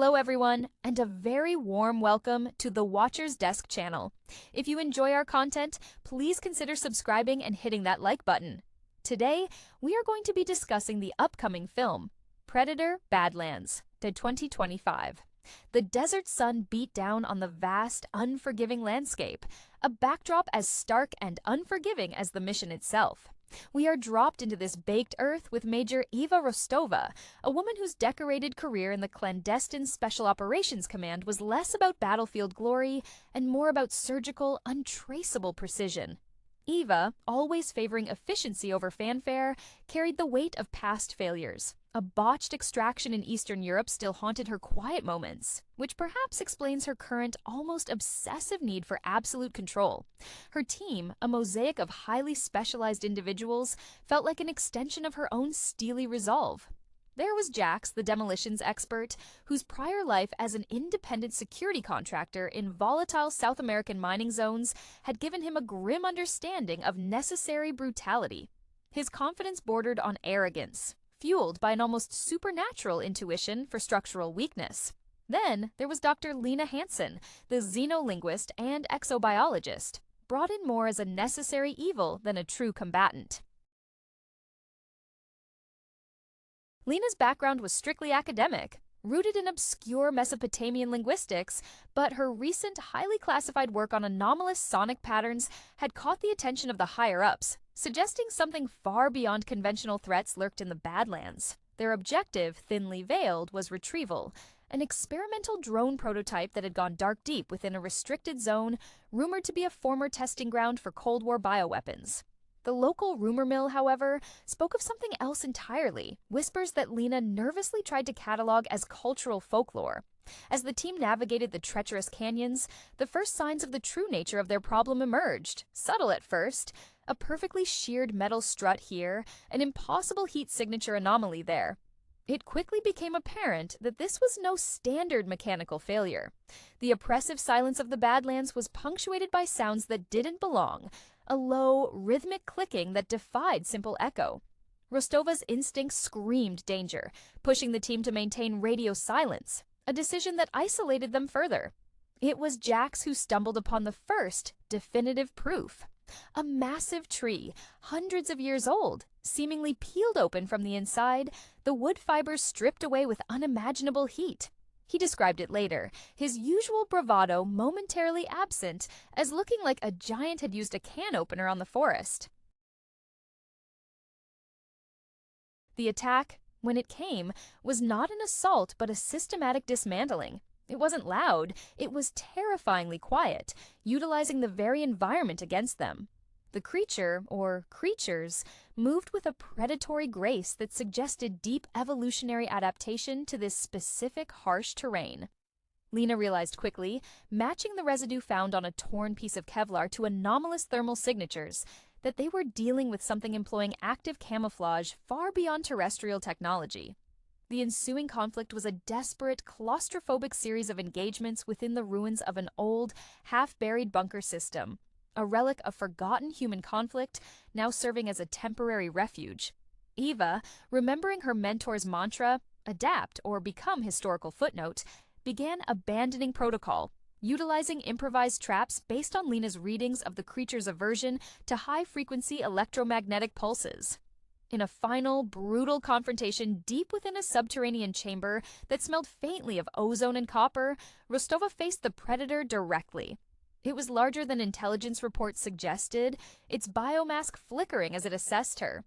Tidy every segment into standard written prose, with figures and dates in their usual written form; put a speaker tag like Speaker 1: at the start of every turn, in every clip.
Speaker 1: Hello everyone, and a very warm welcome to the Watcher's Desk channel. If you enjoy our content, please consider subscribing and hitting that like button. Today, we are going to be discussing the upcoming film, Predator Badlands, to 2025. The desert sun beat down on the vast, unforgiving landscape, a backdrop as stark and unforgiving as the mission itself. We are dropped into this baked earth with Major Eva Rostova, a woman whose decorated career in the clandestine Special Operations Command was less about battlefield glory and more about surgical, untraceable precision. Eva, always favoring efficiency over fanfare, carried the weight of past failures. A botched extraction in Eastern Europe still haunted her quiet moments, which perhaps explains her current, almost obsessive need for absolute control. Her team, a mosaic of highly specialized individuals, felt like an extension of her own steely resolve. There was Jax, the demolitions expert, whose prior life as an independent security contractor in volatile South American mining zones had given him a grim understanding of necessary brutality. His confidence bordered on arrogance, fueled by an almost supernatural intuition for structural weakness. Then there was Dr. Lena Hansen, the xenolinguist and exobiologist, brought in more as a necessary evil than a true combatant. Lena's background was strictly academic, rooted in obscure Mesopotamian linguistics, but her recent highly classified work on anomalous sonic patterns had caught the attention of the higher-ups, suggesting something far beyond conventional threats lurked in the Badlands. Their objective, thinly veiled, was retrieval, an experimental drone prototype that had gone dark deep within a restricted zone, rumored to be a former testing ground for Cold War bioweapons. The local rumor mill, however, spoke of something else entirely, whispers that Lena nervously tried to catalog as cultural folklore. As the team navigated the treacherous canyons, the first signs of the true nature of their problem emerged, subtle at first. A perfectly sheared metal strut here, an impossible heat signature anomaly there. It quickly became apparent that this was no standard mechanical failure. The oppressive silence of the Badlands was punctuated by sounds that didn't belong, a low, rhythmic clicking that defied simple echo. Rostova's instincts screamed danger, pushing the team to maintain radio silence, a decision that isolated them further. It was Jax who stumbled upon the first definitive proof. A massive tree, hundreds of years old, seemingly peeled open from the inside, the wood fibers stripped away with unimaginable heat. He described it later, his usual bravado momentarily absent, as looking like a giant had used a can opener on the forest. The attack, when it came, was not an assault but a systematic dismantling. It wasn't loud, it was terrifyingly quiet, utilizing the very environment against them. The creature, or creatures, moved with a predatory grace that suggested deep evolutionary adaptation to this specific harsh terrain. Lena realized quickly, matching the residue found on a torn piece of Kevlar to anomalous thermal signatures, that they were dealing with something employing active camouflage far beyond terrestrial technology. The ensuing conflict was a desperate, claustrophobic series of engagements within the ruins of an old, half-buried bunker system, a relic of forgotten human conflict now serving as a temporary refuge. Eva, remembering her mentor's mantra, adapt or become historical footnote, began abandoning protocol, utilizing improvised traps based on Lena's readings of the creature's aversion to high-frequency electromagnetic pulses. In a final, brutal confrontation deep within a subterranean chamber that smelled faintly of ozone and copper, Rostova faced the predator directly. It was larger than intelligence reports suggested, its biomask flickering as it assessed her.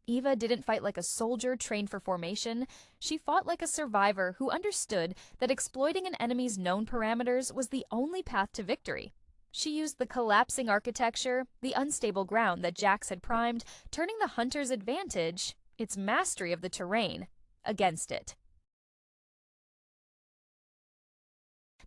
Speaker 1: Eva didn't fight like a soldier trained for formation. She fought like a survivor who understood that exploiting an enemy's known parameters was the only path to victory. She used the collapsing architecture, the unstable ground that Jax had primed, turning the hunter's advantage, its mastery of the terrain, against it.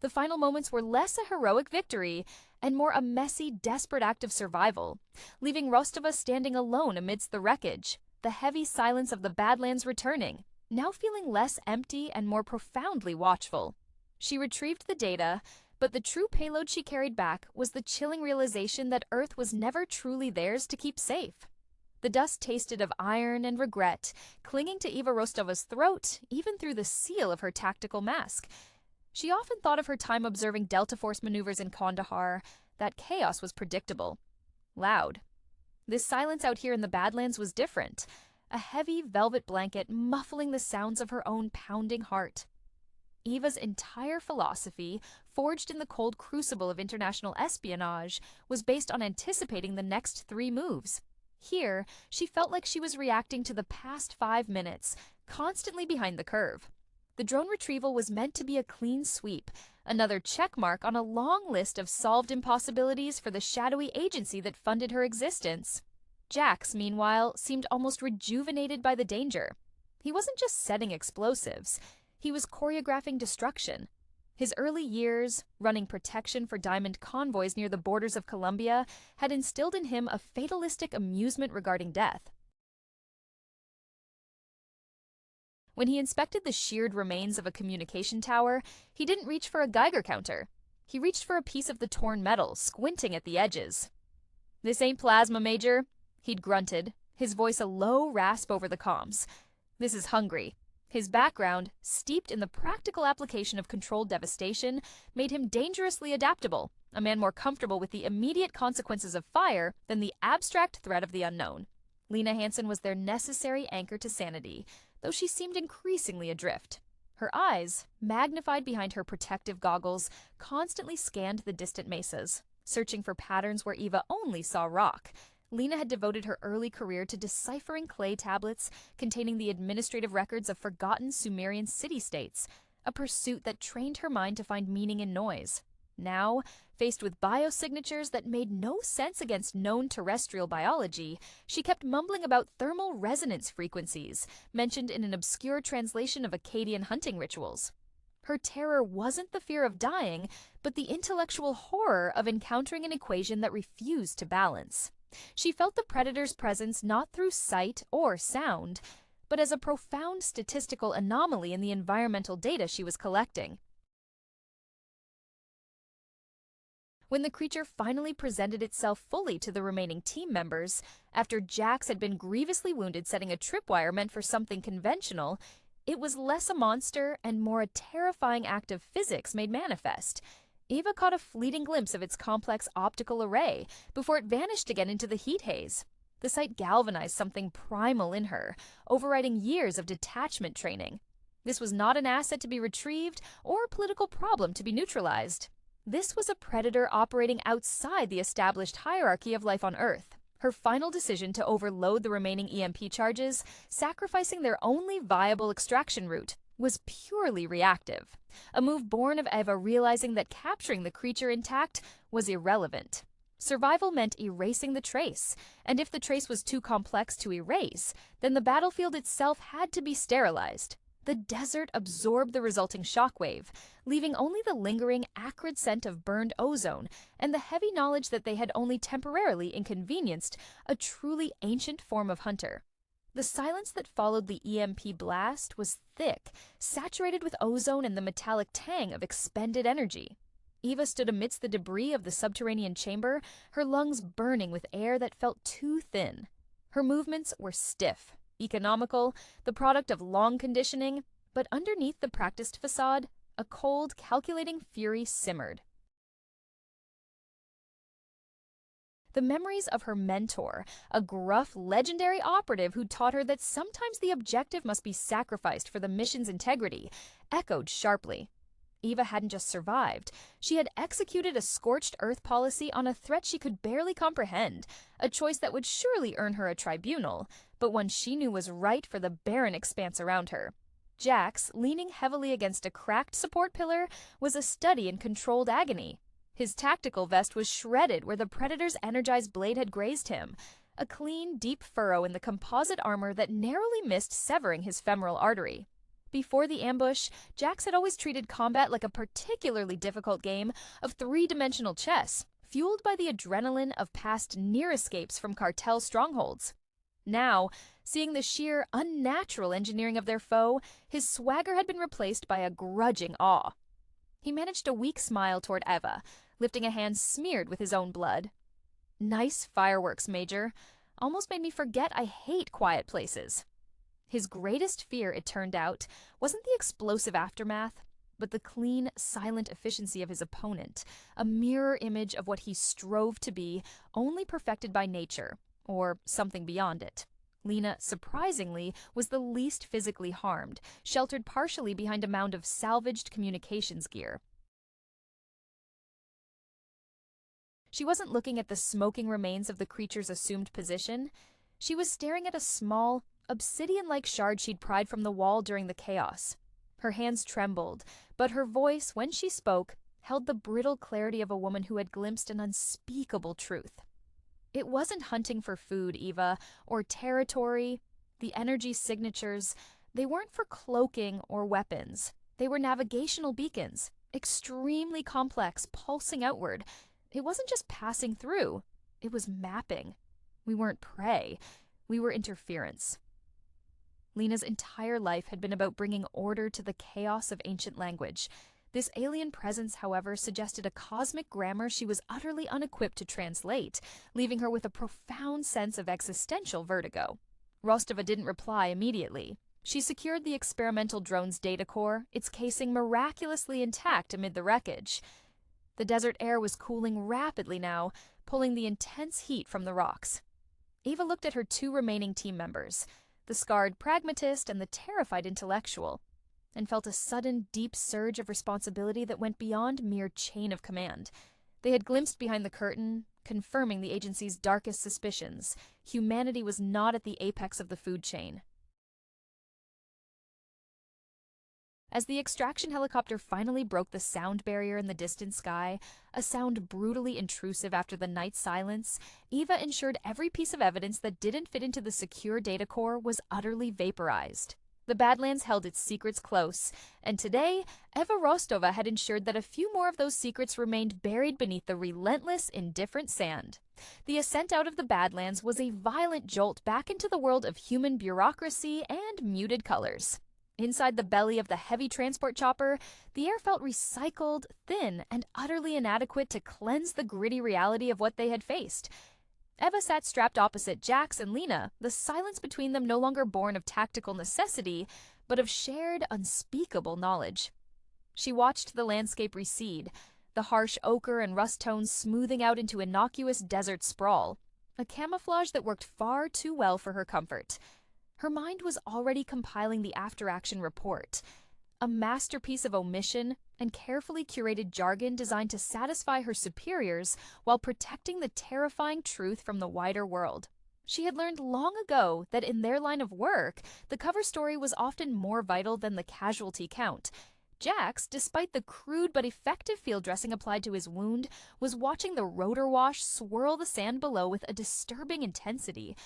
Speaker 1: The final moments were less a heroic victory and more a messy, desperate act of survival, leaving Rostova standing alone amidst the wreckage, the heavy silence of the Badlands returning, now feeling less empty and more profoundly watchful. She retrieved the data, but the true payload she carried back was the chilling realization that Earth was never truly theirs to keep safe. The dust tasted of iron and regret, clinging to Eva Rostova's throat, even through the seal of her tactical mask. She often thought of her time observing Delta Force maneuvers in Kandahar. That chaos was predictable. Loud. This silence out here in the Badlands was different. A heavy velvet blanket muffling the sounds of her own pounding heart. Eva's entire philosophy, forged in the cold crucible of international espionage, was based on anticipating the next 3 moves. Here, she felt like she was reacting to the past 5 minutes, constantly behind the curve. The drone retrieval was meant to be a clean sweep, another checkmark on a long list of solved impossibilities for the shadowy agency that funded her existence. Jax, meanwhile, seemed almost rejuvenated by the danger. He wasn't just setting explosives. He was choreographing destruction. His early years, running protection for diamond convoys near the borders of Colombia, had instilled in him a fatalistic amusement regarding death. When he inspected the sheared remains of a communication tower, he didn't reach for a Geiger counter. He reached for a piece of the torn metal, squinting at the edges. "This ain't plasma, Major," he'd grunted, his voice a low rasp over the comms. "This is hungry." His background, steeped in the practical application of controlled devastation, made him dangerously adaptable, a man more comfortable with the immediate consequences of fire than the abstract threat of the unknown. Lena Hansen was their necessary anchor to sanity, though she seemed increasingly adrift. Her eyes, magnified behind her protective goggles, constantly scanned the distant mesas, searching for patterns where Eva only saw rock. Lena had devoted her early career to deciphering clay tablets containing the administrative records of forgotten Sumerian city-states, a pursuit that trained her mind to find meaning in noise. Now, faced with biosignatures that made no sense against known terrestrial biology, she kept mumbling about thermal resonance frequencies, mentioned in an obscure translation of Akkadian hunting rituals. Her terror wasn't the fear of dying, but the intellectual horror of encountering an equation that refused to balance. She felt the predator's presence not through sight or sound, but as a profound statistical anomaly in the environmental data she was collecting. When the creature finally presented itself fully to the remaining team members, after Jax had been grievously wounded setting a tripwire meant for something conventional, it was less a monster and more a terrifying act of physics made manifest. Eva caught a fleeting glimpse of its complex optical array before it vanished again into the heat haze. The sight galvanized something primal in her, overriding years of detachment training. This was not an asset to be retrieved or a political problem to be neutralized. This was a predator operating outside the established hierarchy of life on Earth. Her final decision to overload the remaining EMP charges, sacrificing their only viable extraction route, was purely reactive, a move born of Eva realizing that capturing the creature intact was irrelevant. Survival meant erasing the trace, and if the trace was too complex to erase, then the battlefield itself had to be sterilized. The desert absorbed the resulting shockwave, leaving only the lingering, acrid scent of burned ozone and the heavy knowledge that they had only temporarily inconvenienced a truly ancient form of hunter. The silence that followed the EMP blast was thick, saturated with ozone and the metallic tang of expended energy. Eva stood amidst the debris of the subterranean chamber, her lungs burning with air that felt too thin. Her movements were stiff, economical, the product of long conditioning, but underneath the practiced facade, a cold, calculating fury simmered. The memories of her mentor, a gruff, legendary operative who taught her that sometimes the objective must be sacrificed for the mission's integrity, echoed sharply. Eva hadn't just survived. She had executed a scorched earth policy on a threat she could barely comprehend, a choice that would surely earn her a tribunal, but one she knew was right for the barren expanse around her. Jax, leaning heavily against a cracked support pillar, was a study in controlled agony. His tactical vest was shredded where the predator's energized blade had grazed him, a clean, deep furrow in the composite armor that narrowly missed severing his femoral artery. Before the ambush, Jax had always treated combat like a particularly difficult game of three-dimensional chess, fueled by the adrenaline of past near escapes from cartel strongholds. Now, seeing the sheer, unnatural engineering of their foe, his swagger had been replaced by a grudging awe. He managed a weak smile toward Eva, lifting a hand smeared with his own blood. "Nice fireworks, Major. Almost made me forget I hate quiet places." His greatest fear, it turned out, wasn't the explosive aftermath, but the clean, silent efficiency of his opponent, a mirror image of what he strove to be, only perfected by nature, or something beyond it. Lena, surprisingly, was the least physically harmed, sheltered partially behind a mound of salvaged communications gear. She wasn't looking at the smoking remains of the creature's assumed position. She was staring at a small, obsidian-like shard she'd pried from the wall during the chaos. Her hands trembled, but her voice, when she spoke, held the brittle clarity of a woman who had glimpsed an unspeakable truth. It wasn't hunting for food, Eva, or territory. The energy signatures, they weren't for cloaking or weapons. They were navigational beacons, extremely complex, pulsing outward. It wasn't just passing through. It was mapping. We weren't prey. We were interference. Lena's entire life had been about bringing order to the chaos of ancient language. This alien presence, however, suggested a cosmic grammar she was utterly unequipped to translate, leaving her with a profound sense of existential vertigo. Rostova didn't reply immediately. She secured the experimental drone's data core, its casing miraculously intact amid the wreckage. The desert air was cooling rapidly now, pulling the intense heat from the rocks. Eva looked at her two remaining team members, the scarred pragmatist and the terrified intellectual, and felt a sudden, deep surge of responsibility that went beyond mere chain of command. They had glimpsed behind the curtain, confirming the agency's darkest suspicions. Humanity was not at the apex of the food chain. As the extraction helicopter finally broke the sound barrier in the distant sky, a sound brutally intrusive after the night's silence, Eva ensured every piece of evidence that didn't fit into the secure data core was utterly vaporized. The Badlands held its secrets close, and today, Eva Rostova had ensured that a few more of those secrets remained buried beneath the relentless, indifferent sand. The ascent out of the Badlands was a violent jolt back into the world of human bureaucracy and muted colors. Inside the belly of the heavy transport chopper, the air felt recycled, thin, and utterly inadequate to cleanse the gritty reality of what they had faced. Eva sat strapped opposite Jax and Lena, the silence between them no longer born of tactical necessity, but of shared, unspeakable knowledge. She watched the landscape recede, the harsh ochre and rust tones smoothing out into innocuous desert sprawl, a camouflage that worked far too well for her comfort. Her mind was already compiling the after-action report, a masterpiece of omission and carefully curated jargon designed to satisfy her superiors while protecting the terrifying truth from the wider world. She had learned long ago that in their line of work, the cover story was often more vital than the casualty count. Jax, despite the crude but effective field dressing applied to his wound, was watching the rotor wash swirl the sand below with a disturbing intensity.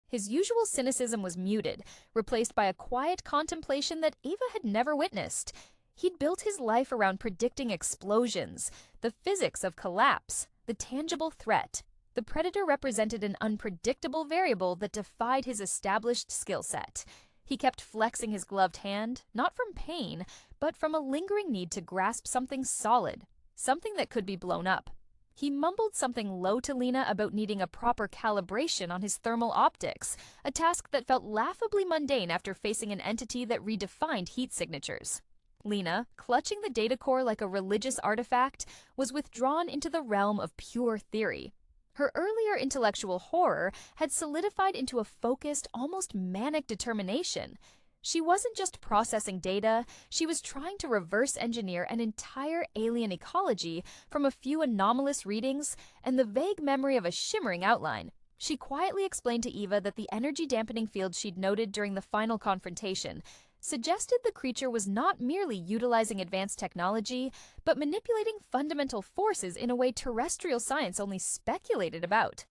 Speaker 1: His usual cynicism was muted, replaced by a quiet contemplation that Eva had never witnessed. He'd built his life around predicting explosions, the physics of collapse, the tangible threat. The Predator represented an unpredictable variable that defied his established skill set. He kept flexing his gloved hand, not from pain, but from a lingering need to grasp something solid, something that could be blown up. He mumbled something low to Lena about needing a proper calibration on his thermal optics, a task that felt laughably mundane after facing an entity that redefined heat signatures. Lena, clutching the data core like a religious artifact, was withdrawn into the realm of pure theory. Her earlier intellectual horror had solidified into a focused, almost manic determination. She wasn't just processing data, she was trying to reverse engineer an entire alien ecology from a few anomalous readings and the vague memory of a shimmering outline. She quietly explained to Eva that the energy dampening field she'd noted during the final confrontation suggested the creature was not merely utilizing advanced technology, but manipulating fundamental forces in a way terrestrial science only speculated about.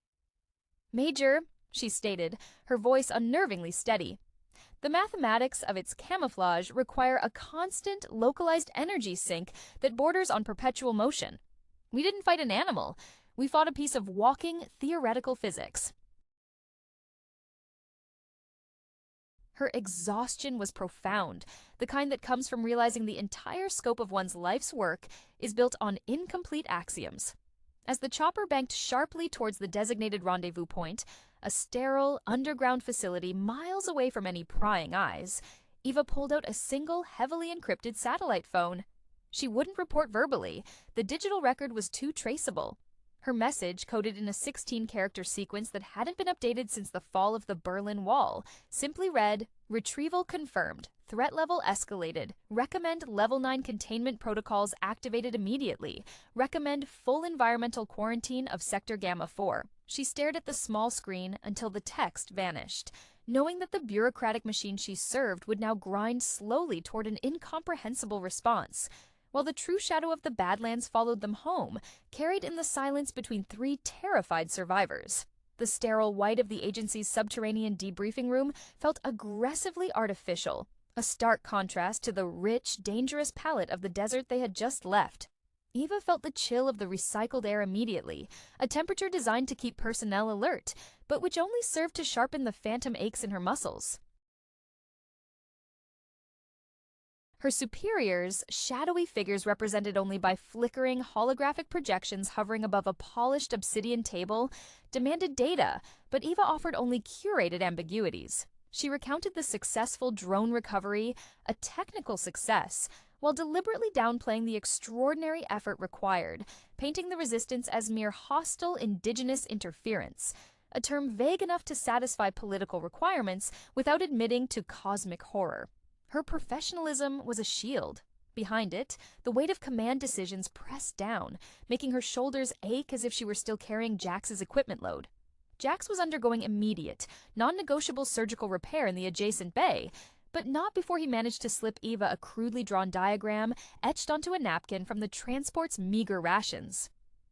Speaker 1: "Major," she stated, her voice unnervingly steady, "the mathematics of its camouflage require a constant, localized energy sink that borders on perpetual motion. We didn't fight an animal. We fought a piece of walking, theoretical physics." Her exhaustion was profound, the kind that comes from realizing the entire scope of one's life's work is built on incomplete axioms. As the chopper banked sharply towards the designated rendezvous point, a sterile, underground facility miles away from any prying eyes, Eva pulled out a single, heavily encrypted satellite phone. She wouldn't report verbally. The digital record was too traceable. Her message, coded in a 16-character sequence that hadn't been updated since the fall of the Berlin Wall, simply read, "Retrieval confirmed. Threat level escalated. Recommend Level 9 containment protocols activated immediately. Recommend full environmental quarantine of Sector Gamma 4. She stared at the small screen until the text vanished, knowing that the bureaucratic machine she served would now grind slowly toward an incomprehensible response, while the true shadow of the Badlands followed them home, carried in the silence between three terrified survivors. The sterile white of the agency's subterranean debriefing room felt aggressively artificial, a stark contrast to the rich, dangerous palette of the desert they had just left. Eva felt the chill of the recycled air immediately, a temperature designed to keep personnel alert, but which only served to sharpen the phantom aches in her muscles. Her superiors, shadowy figures represented only by flickering holographic projections hovering above a polished obsidian table, demanded data, but Eva offered only curated ambiguities. She recounted the successful drone recovery, a technical success, while deliberately downplaying the extraordinary effort required, painting the resistance as mere hostile indigenous interference, a term vague enough to satisfy political requirements without admitting to cosmic horror. Her professionalism was a shield. Behind it, the weight of command decisions pressed down, making her shoulders ache as if she were still carrying Jax's equipment load. Jax was undergoing immediate, non-negotiable surgical repair in the adjacent bay, but not before he managed to slip Eva a crudely drawn diagram etched onto a napkin from the transport's meager rations.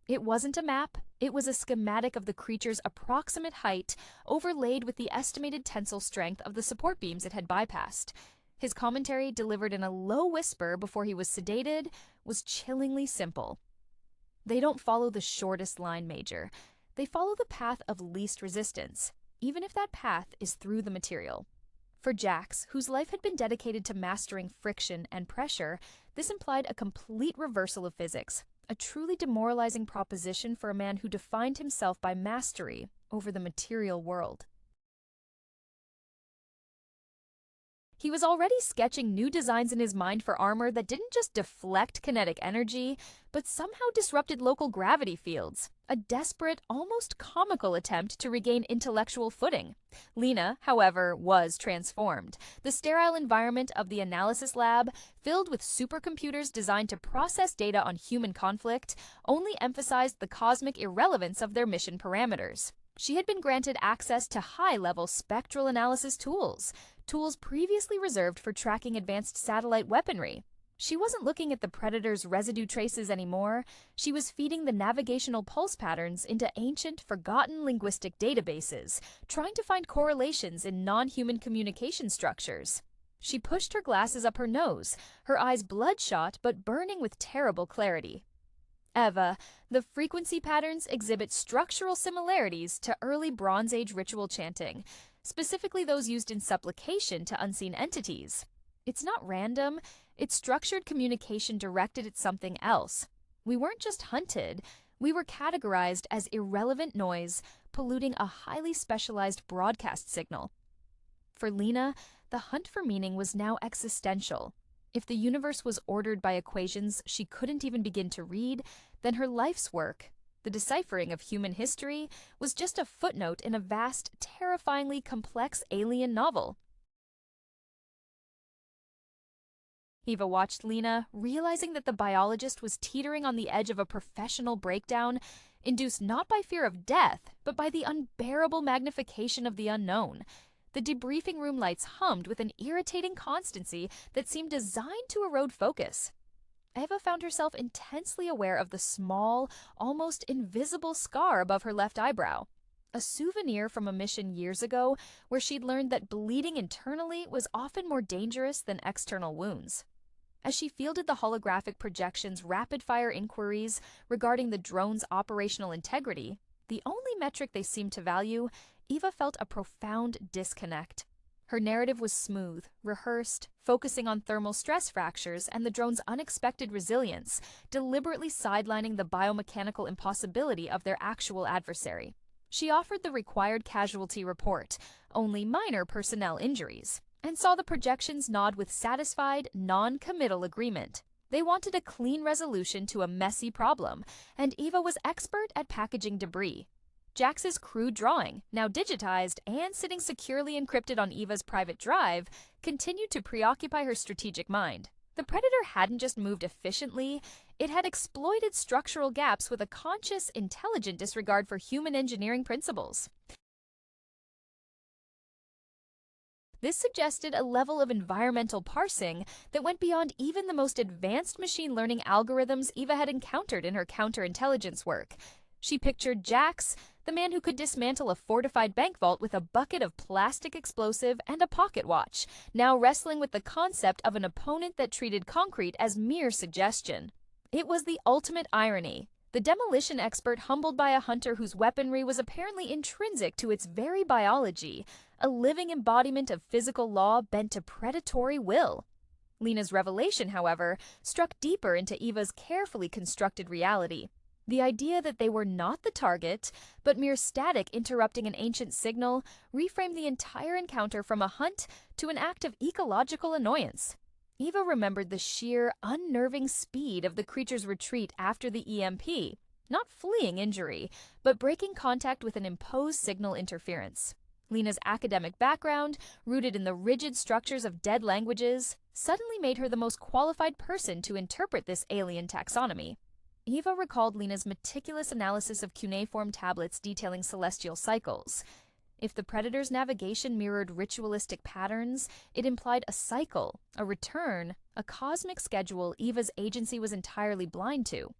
Speaker 1: It wasn't a map, it was a schematic of the creature's approximate height overlaid with the estimated tensile strength of the support beams it had bypassed. His commentary, delivered in a low whisper before he was sedated, was chillingly simple. They don't follow the shortest line, Major. They follow the path of least resistance, even if that path is through the material. For Jax, whose life had been dedicated to mastering friction and pressure, this implied a complete reversal of physics, a truly demoralizing proposition for a man who defined himself by mastery over the material world. He was already sketching new designs in his mind for armor that didn't just deflect kinetic energy, but somehow disrupted local gravity fields, a desperate, almost comical attempt to regain intellectual footing. Lena, however, was transformed. The sterile environment of the analysis lab, filled with supercomputers designed to process data on human conflict, only emphasized the cosmic irrelevance of their mission parameters. She had been granted access to high-level spectral analysis tools previously reserved for tracking advanced satellite weaponry. She wasn't looking at the Predator's residue traces anymore. She was feeding the navigational pulse patterns into ancient, forgotten linguistic databases, trying to find correlations in non-human communication structures. She pushed her glasses up her nose, her eyes bloodshot but burning with terrible clarity. Eva, the frequency patterns exhibit structural similarities to early Bronze Age ritual chanting, specifically those used in supplication to unseen entities. It's not random, it's structured communication directed at something else. We weren't just hunted, we were categorized as irrelevant noise, polluting a highly specialized broadcast signal. For Lena, the hunt for meaning was now existential. If the universe was ordered by equations she couldn't even begin to read, then her life's work, the deciphering of human history, was just a footnote in a vast, terrifyingly complex alien novel. Eva watched Lena, realizing that the biologist was teetering on the edge of a professional breakdown, induced not by fear of death, but by the unbearable magnification of the unknown. The debriefing room lights hummed with an irritating constancy that seemed designed to erode focus. Eva found herself intensely aware of the small, almost invisible scar above her left eyebrow, a souvenir from a mission years ago where she'd learned that bleeding internally was often more dangerous than external wounds. As she fielded the holographic projection's rapid-fire inquiries regarding the drone's operational integrity, the only metric they seemed to value, Eva felt a profound disconnect. Her narrative was smooth, rehearsed, focusing on thermal stress fractures and the drone's unexpected resilience, deliberately sidelining the biomechanical impossibility of their actual adversary. She offered the required casualty report, only minor personnel injuries, and saw the projections nod with satisfied, non-committal agreement. They wanted a clean resolution to a messy problem, and Eva was expert at packaging debris. Jax's crude drawing, now digitized and sitting securely encrypted on Eva's private drive, continued to preoccupy her strategic mind. The Predator hadn't just moved efficiently, it had exploited structural gaps with a conscious, intelligent disregard for human engineering principles. This suggested a level of environmental parsing that went beyond even the most advanced machine learning algorithms Eva had encountered in her counterintelligence work. She pictured Jax, the man who could dismantle a fortified bank vault with a bucket of plastic explosive and a pocket watch, now wrestling with the concept of an opponent that treated concrete as mere suggestion. It was the ultimate irony. The demolition expert humbled by a hunter whose weaponry was apparently intrinsic to its very biology, a living embodiment of physical law bent to predatory will. Lena's revelation, however, struck deeper into Eva's carefully constructed reality. The idea that they were not the target, but mere static interrupting an ancient signal, reframed the entire encounter from a hunt to an act of ecological annoyance. Eva remembered the sheer, unnerving speed of the creature's retreat after the EMP, not fleeing injury, but breaking contact with an imposed signal interference. Lena's academic background, rooted in the rigid structures of dead languages, suddenly made her the most qualified person to interpret this alien taxonomy. Eva recalled Lena's meticulous analysis of cuneiform tablets detailing celestial cycles. If the Predator's navigation mirrored ritualistic patterns, it implied a cycle, a return, a cosmic schedule Eva's agency was entirely blind to.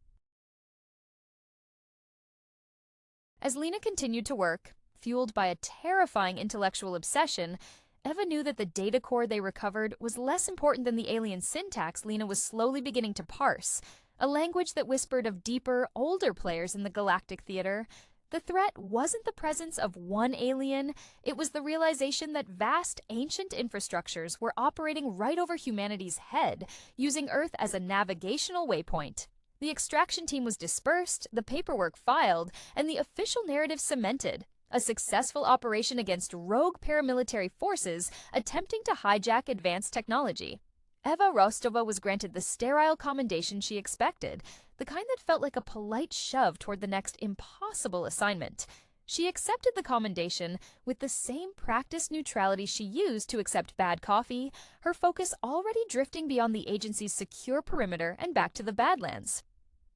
Speaker 1: As Lena continued to work, fueled by a terrifying intellectual obsession, Eva knew that the data core they recovered was less important than the alien syntax Lena was slowly beginning to parse, a language that whispered of deeper, older players in the Galactic theater. The threat wasn't the presence of one alien, it was the realization that vast, ancient infrastructures were operating right over humanity's head, using Earth as a navigational waypoint. The extraction team was dispersed, the paperwork filed, and the official narrative cemented. A successful operation against rogue paramilitary forces attempting to hijack advanced technology. Eva Rostova was granted the sterile commendation she expected, the kind that felt like a polite shove toward the next impossible assignment. She accepted the commendation with the same practiced neutrality she used to accept bad coffee, her focus already drifting beyond the agency's secure perimeter and back to the Badlands.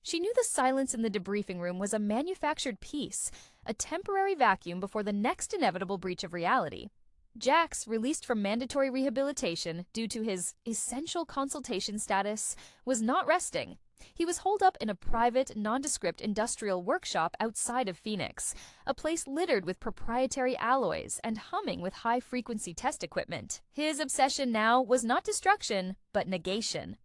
Speaker 1: She knew the silence in the debriefing room was a manufactured peace, a temporary vacuum before the next inevitable breach of reality. Jax, released from mandatory rehabilitation due to his essential consultation status, was not resting. He was holed up in a private, nondescript industrial workshop outside of Phoenix, a place littered with proprietary alloys and humming with high-frequency test equipment. His obsession now was not destruction, but negation.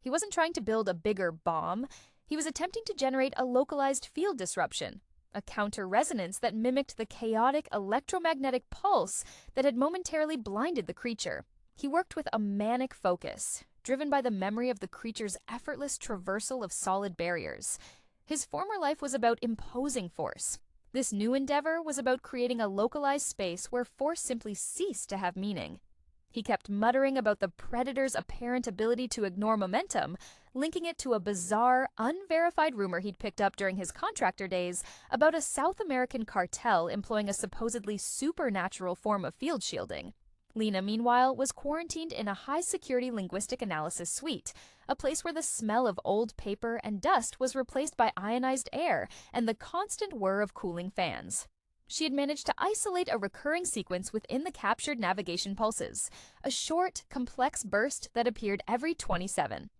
Speaker 1: He wasn't trying to build a bigger bomb. He was attempting to generate a localized field disruption, a counter-resonance that mimicked the chaotic electromagnetic pulse that had momentarily blinded the creature. He worked with a manic focus, driven by the memory of the creature's effortless traversal of solid barriers. His former life was about imposing force. This new endeavor was about creating a localized space where force simply ceased to have meaning. He kept muttering about the Predator's apparent ability to ignore momentum, linking it to a bizarre, unverified rumor he'd picked up during his contractor days about a South American cartel employing a supposedly supernatural form of field shielding. Lena, meanwhile, was quarantined in a high-security linguistic analysis suite, a place where the smell of old paper and dust was replaced by ionized air and the constant whir of cooling fans. She had managed to isolate a recurring sequence within the captured navigation pulses, a short, complex burst that appeared every 27.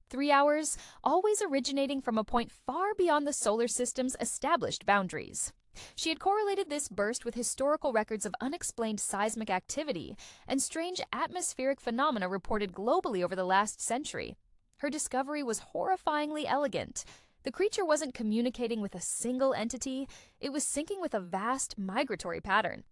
Speaker 1: 3 hours, always originating from a point far beyond the solar system's established boundaries. She had correlated this burst with historical records of unexplained seismic activity and strange atmospheric phenomena reported globally over the last century. Her discovery was horrifyingly elegant. The creature wasn't communicating with a single entity, it was syncing with a vast migratory pattern.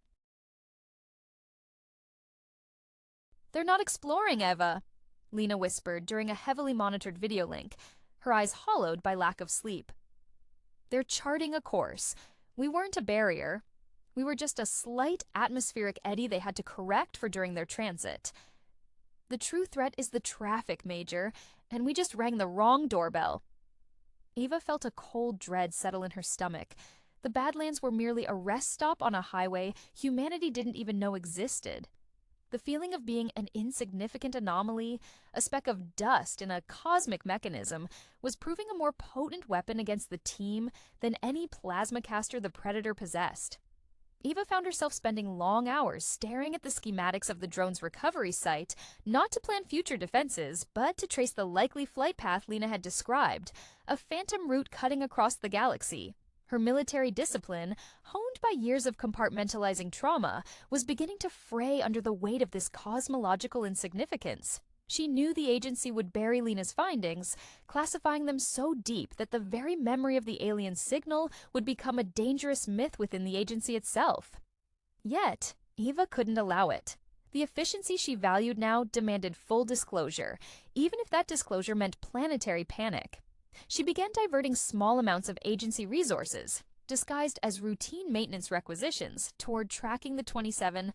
Speaker 1: "They're not exploring, Eva," Lena whispered during a heavily monitored video link, her eyes hollowed by lack of sleep. "They're charting a course. We weren't a barrier. We were just a slight atmospheric eddy they had to correct for during their transit. The true threat is the traffic, Major, and we just rang the wrong doorbell." Eva felt a cold dread settle in her stomach. The Badlands were merely a rest stop on a highway humanity didn't even know existed. The feeling of being an insignificant anomaly, a speck of dust in a cosmic mechanism, was proving a more potent weapon against the team than any plasma caster the Predator possessed. Eva found herself spending long hours staring at the schematics of the drone's recovery site, not to plan future defenses, but to trace the likely flight path Lena had described, a phantom route cutting across the galaxy. Her military discipline, honed by years of compartmentalizing trauma, was beginning to fray under the weight of this cosmological insignificance. She knew the agency would bury Lena's findings, classifying them so deep that the very memory of the alien signal would become a dangerous myth within the agency itself. Yet, Eva couldn't allow it. The efficiency she valued now demanded full disclosure, even if that disclosure meant planetary panic. She began diverting small amounts of agency resources, disguised as routine maintenance requisitions, toward tracking the 27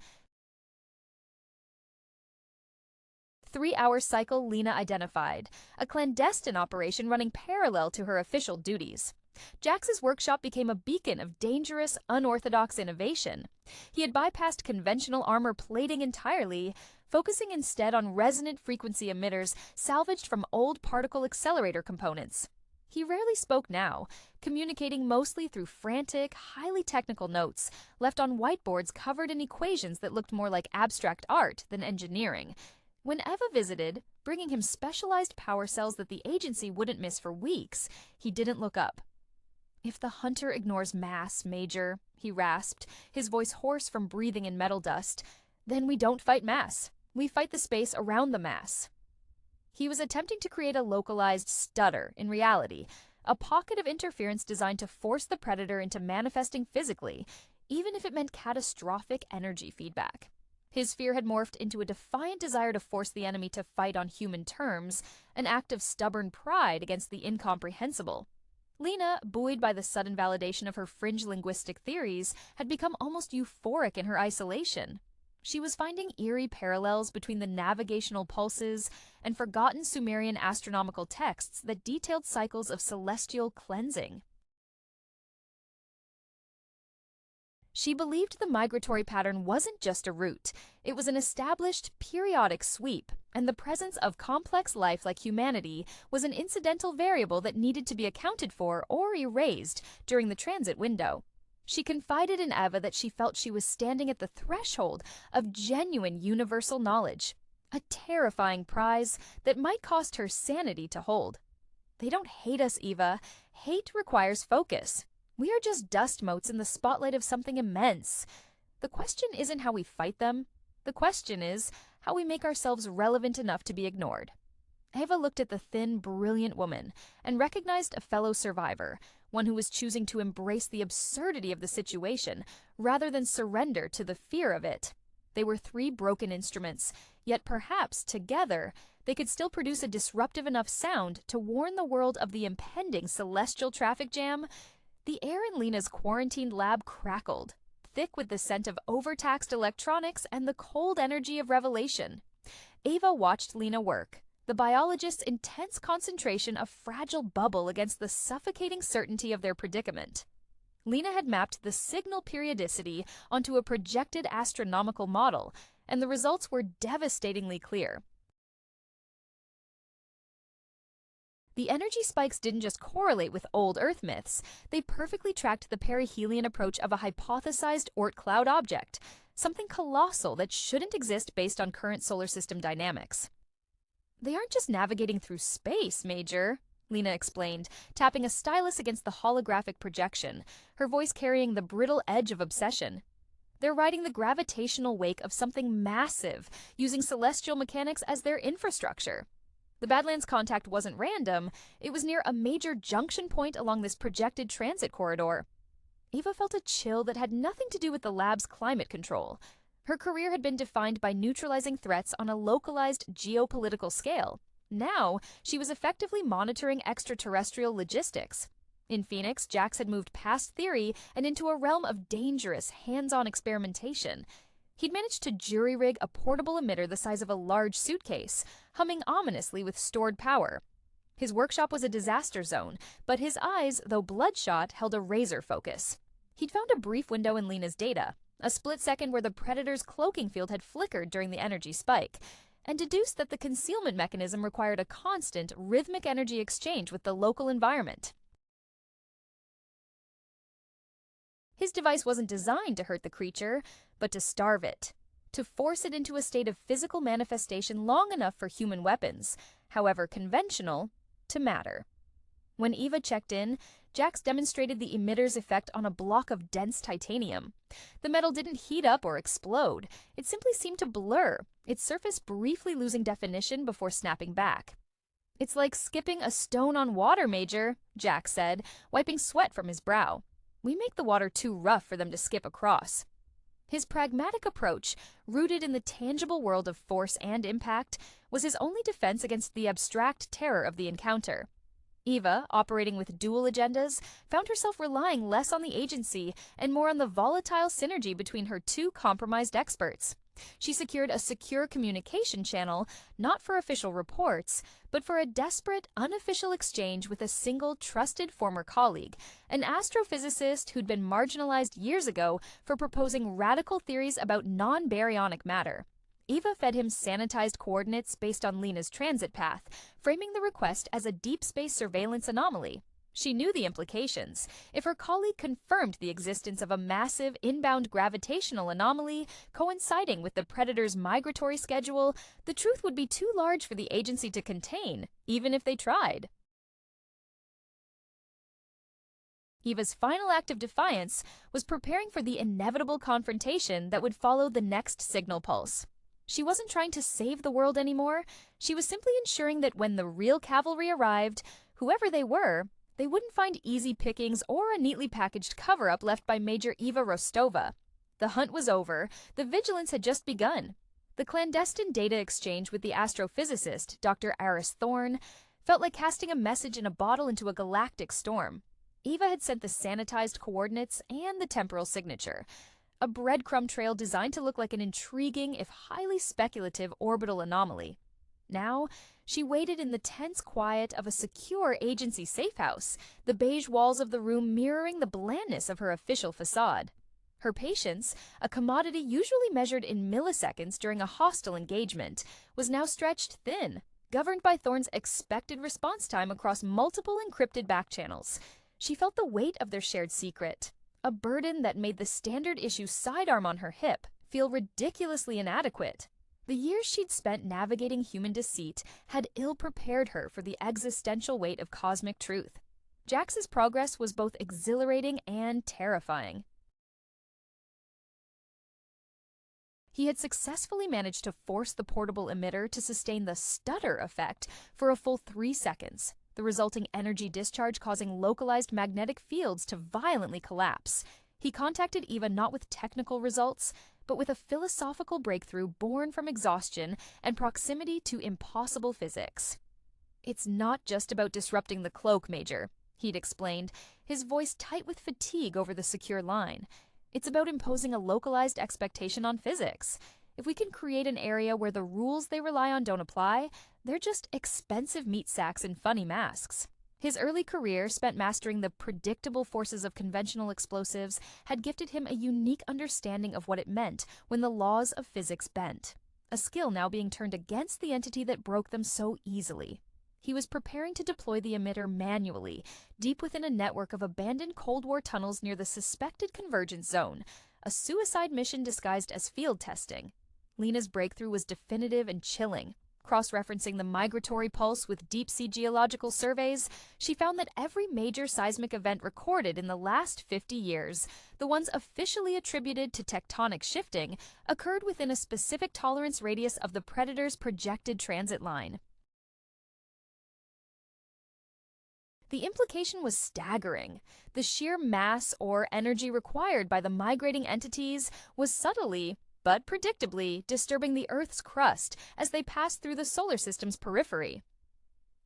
Speaker 1: 3-hour cycle Lena identified, a clandestine operation running parallel to her official duties. Jax's workshop became a beacon of dangerous, unorthodox innovation. He had bypassed conventional armor plating entirely, focusing instead on resonant frequency emitters salvaged from old particle accelerator components. He rarely spoke now, communicating mostly through frantic, highly technical notes left on whiteboards covered in equations that looked more like abstract art than engineering. When Eva visited, bringing him specialized power cells that the agency wouldn't miss for weeks, he didn't look up. "If the hunter ignores mass, Major," he rasped, his voice hoarse from breathing in metal dust, "then we don't fight mass. We fight the space around the mass." He was attempting to create a localized stutter in reality, a pocket of interference designed to force the predator into manifesting physically, even if it meant catastrophic energy feedback. His fear had morphed into a defiant desire to force the enemy to fight on human terms, an act of stubborn pride against the incomprehensible. Lena, buoyed by the sudden validation of her fringe linguistic theories, had become almost euphoric in her isolation. She was finding eerie parallels between the navigational pulses and forgotten Sumerian astronomical texts that detailed cycles of celestial cleansing. She believed the migratory pattern wasn't just a route, it was an established, periodic sweep, and the presence of complex life like humanity was an incidental variable that needed to be accounted for or erased during the transit window. She confided in Eva that she felt she was standing at the threshold of genuine universal knowledge, a terrifying prize that might cost her sanity to hold. "They don't hate us, Eva. Hate requires focus. We are just dust motes in the spotlight of something immense. The question isn't how we fight them. The question is how we make ourselves relevant enough to be ignored." Eva looked at the thin, brilliant woman and recognized a fellow survivor, one who was choosing to embrace the absurdity of the situation rather than surrender to the fear of it. They were three broken instruments, yet perhaps, together, they could still produce a disruptive enough sound to warn the world of the impending celestial traffic jam. The air in Lena's quarantined lab crackled, thick with the scent of overtaxed electronics and the cold energy of revelation. Eva watched Lena work, the biologist's intense concentration a fragile bubble against the suffocating certainty of their predicament. Lena had mapped the signal periodicity onto a projected astronomical model, and the results were devastatingly clear. The energy spikes didn't just correlate with old Earth myths, they perfectly tracked the perihelion approach of a hypothesized Oort cloud object, something colossal that shouldn't exist based on current solar system dynamics. "They aren't just navigating through space, Major," Lena explained, tapping a stylus against the holographic projection, her voice carrying the brittle edge of obsession. "They're riding the gravitational wake of something massive, using celestial mechanics as their infrastructure. The Badlands contact wasn't random, it was near a major junction point along this projected transit corridor." Eva felt a chill that had nothing to do with the lab's climate control. Her career had been defined by neutralizing threats on a localized geopolitical scale. Now, she was effectively monitoring extraterrestrial logistics. In Phoenix, Jax had moved past theory and into a realm of dangerous, hands-on experimentation. He'd managed to jury-rig a portable emitter the size of a large suitcase, humming ominously with stored power. His workshop was a disaster zone, but his eyes, though bloodshot, held a razor focus. He'd found a brief window in Lena's data, a split second where the predator's cloaking field had flickered during the energy spike, and deduced that the concealment mechanism required a constant, rhythmic energy exchange with the local environment. His device wasn't designed to hurt the creature, but to starve it, to force it into a state of physical manifestation long enough for human weapons, however conventional, to matter. When Eva checked in, Jax demonstrated the emitter's effect on a block of dense titanium. The metal didn't heat up or explode, it simply seemed to blur, its surface briefly losing definition before snapping back. "It's like skipping a stone on water, Major," Jax said, wiping sweat from his brow. "We make the water too rough for them to skip across." His pragmatic approach, rooted in the tangible world of force and impact, was his only defense against the abstract terror of the encounter. Eva, operating with dual agendas, found herself relying less on the agency and more on the volatile synergy between her two compromised experts. She secured a secure communication channel, not for official reports, but for a desperate, unofficial exchange with a single trusted former colleague, an astrophysicist who'd been marginalized years ago for proposing radical theories about non-baryonic matter. Eva fed him sanitized coordinates based on Lena's transit path, framing the request as a deep space surveillance anomaly. She knew the implications. If her colleague confirmed the existence of a massive inbound gravitational anomaly coinciding with the Predator's migratory schedule, the truth would be too large for the agency to contain, even if they tried. Eva's final act of defiance was preparing for the inevitable confrontation that would follow the next signal pulse. She wasn't trying to save the world anymore. She was simply ensuring that when the real cavalry arrived, whoever they were, they wouldn't find easy pickings or a neatly packaged cover-up left by Major Eva Rostova. The hunt was over. The vigilance had just begun. The clandestine data exchange with the astrophysicist, Dr. Aris Thorne, felt like casting a message in a bottle into a galactic storm. Eva had sent the sanitized coordinates and the temporal signature, a breadcrumb trail designed to look like an intriguing, if highly speculative, orbital anomaly. Now, she waited in the tense quiet of a secure agency safehouse, the beige walls of the room mirroring the blandness of her official facade. Her patience, a commodity usually measured in milliseconds during a hostile engagement, was now stretched thin, governed by Thorne's expected response time across multiple encrypted backchannels. She felt the weight of their shared secret, a burden that made the standard issue sidearm on her hip feel ridiculously inadequate. The years she'd spent navigating human deceit had ill-prepared her for the existential weight of cosmic truth. Jax's progress was both exhilarating and terrifying. He had successfully managed to force the portable emitter to sustain the stutter effect for a full 3 seconds, the resulting energy discharge causing localized magnetic fields to violently collapse. He contacted Eva not with technical results, but with a philosophical breakthrough born from exhaustion and proximity to impossible physics. "It's not just about disrupting the cloak, Major," he'd explained, his voice tight with fatigue over the secure line. "It's about imposing a localized expectation on physics. If we can create an area where the rules they rely on don't apply, they're just expensive meat sacks in funny masks." His early career, spent mastering the predictable forces of conventional explosives, had gifted him a unique understanding of what it meant when the laws of physics bent, a skill now being turned against the entity that broke them so easily. He was preparing to deploy the emitter manually, deep within a network of abandoned Cold War tunnels near the suspected convergence zone, a suicide mission disguised as field testing. Lena's breakthrough was definitive and chilling. Cross-referencing the migratory pulse with deep-sea geological surveys, she found that every major seismic event recorded in the last 50 years, the ones officially attributed to tectonic shifting, occurred within a specific tolerance radius of the Predator's projected transit line. The implication was staggering. The sheer mass or energy required by the migrating entities was subtly, but predictably, disturbing the Earth's crust as they pass through the solar system's periphery.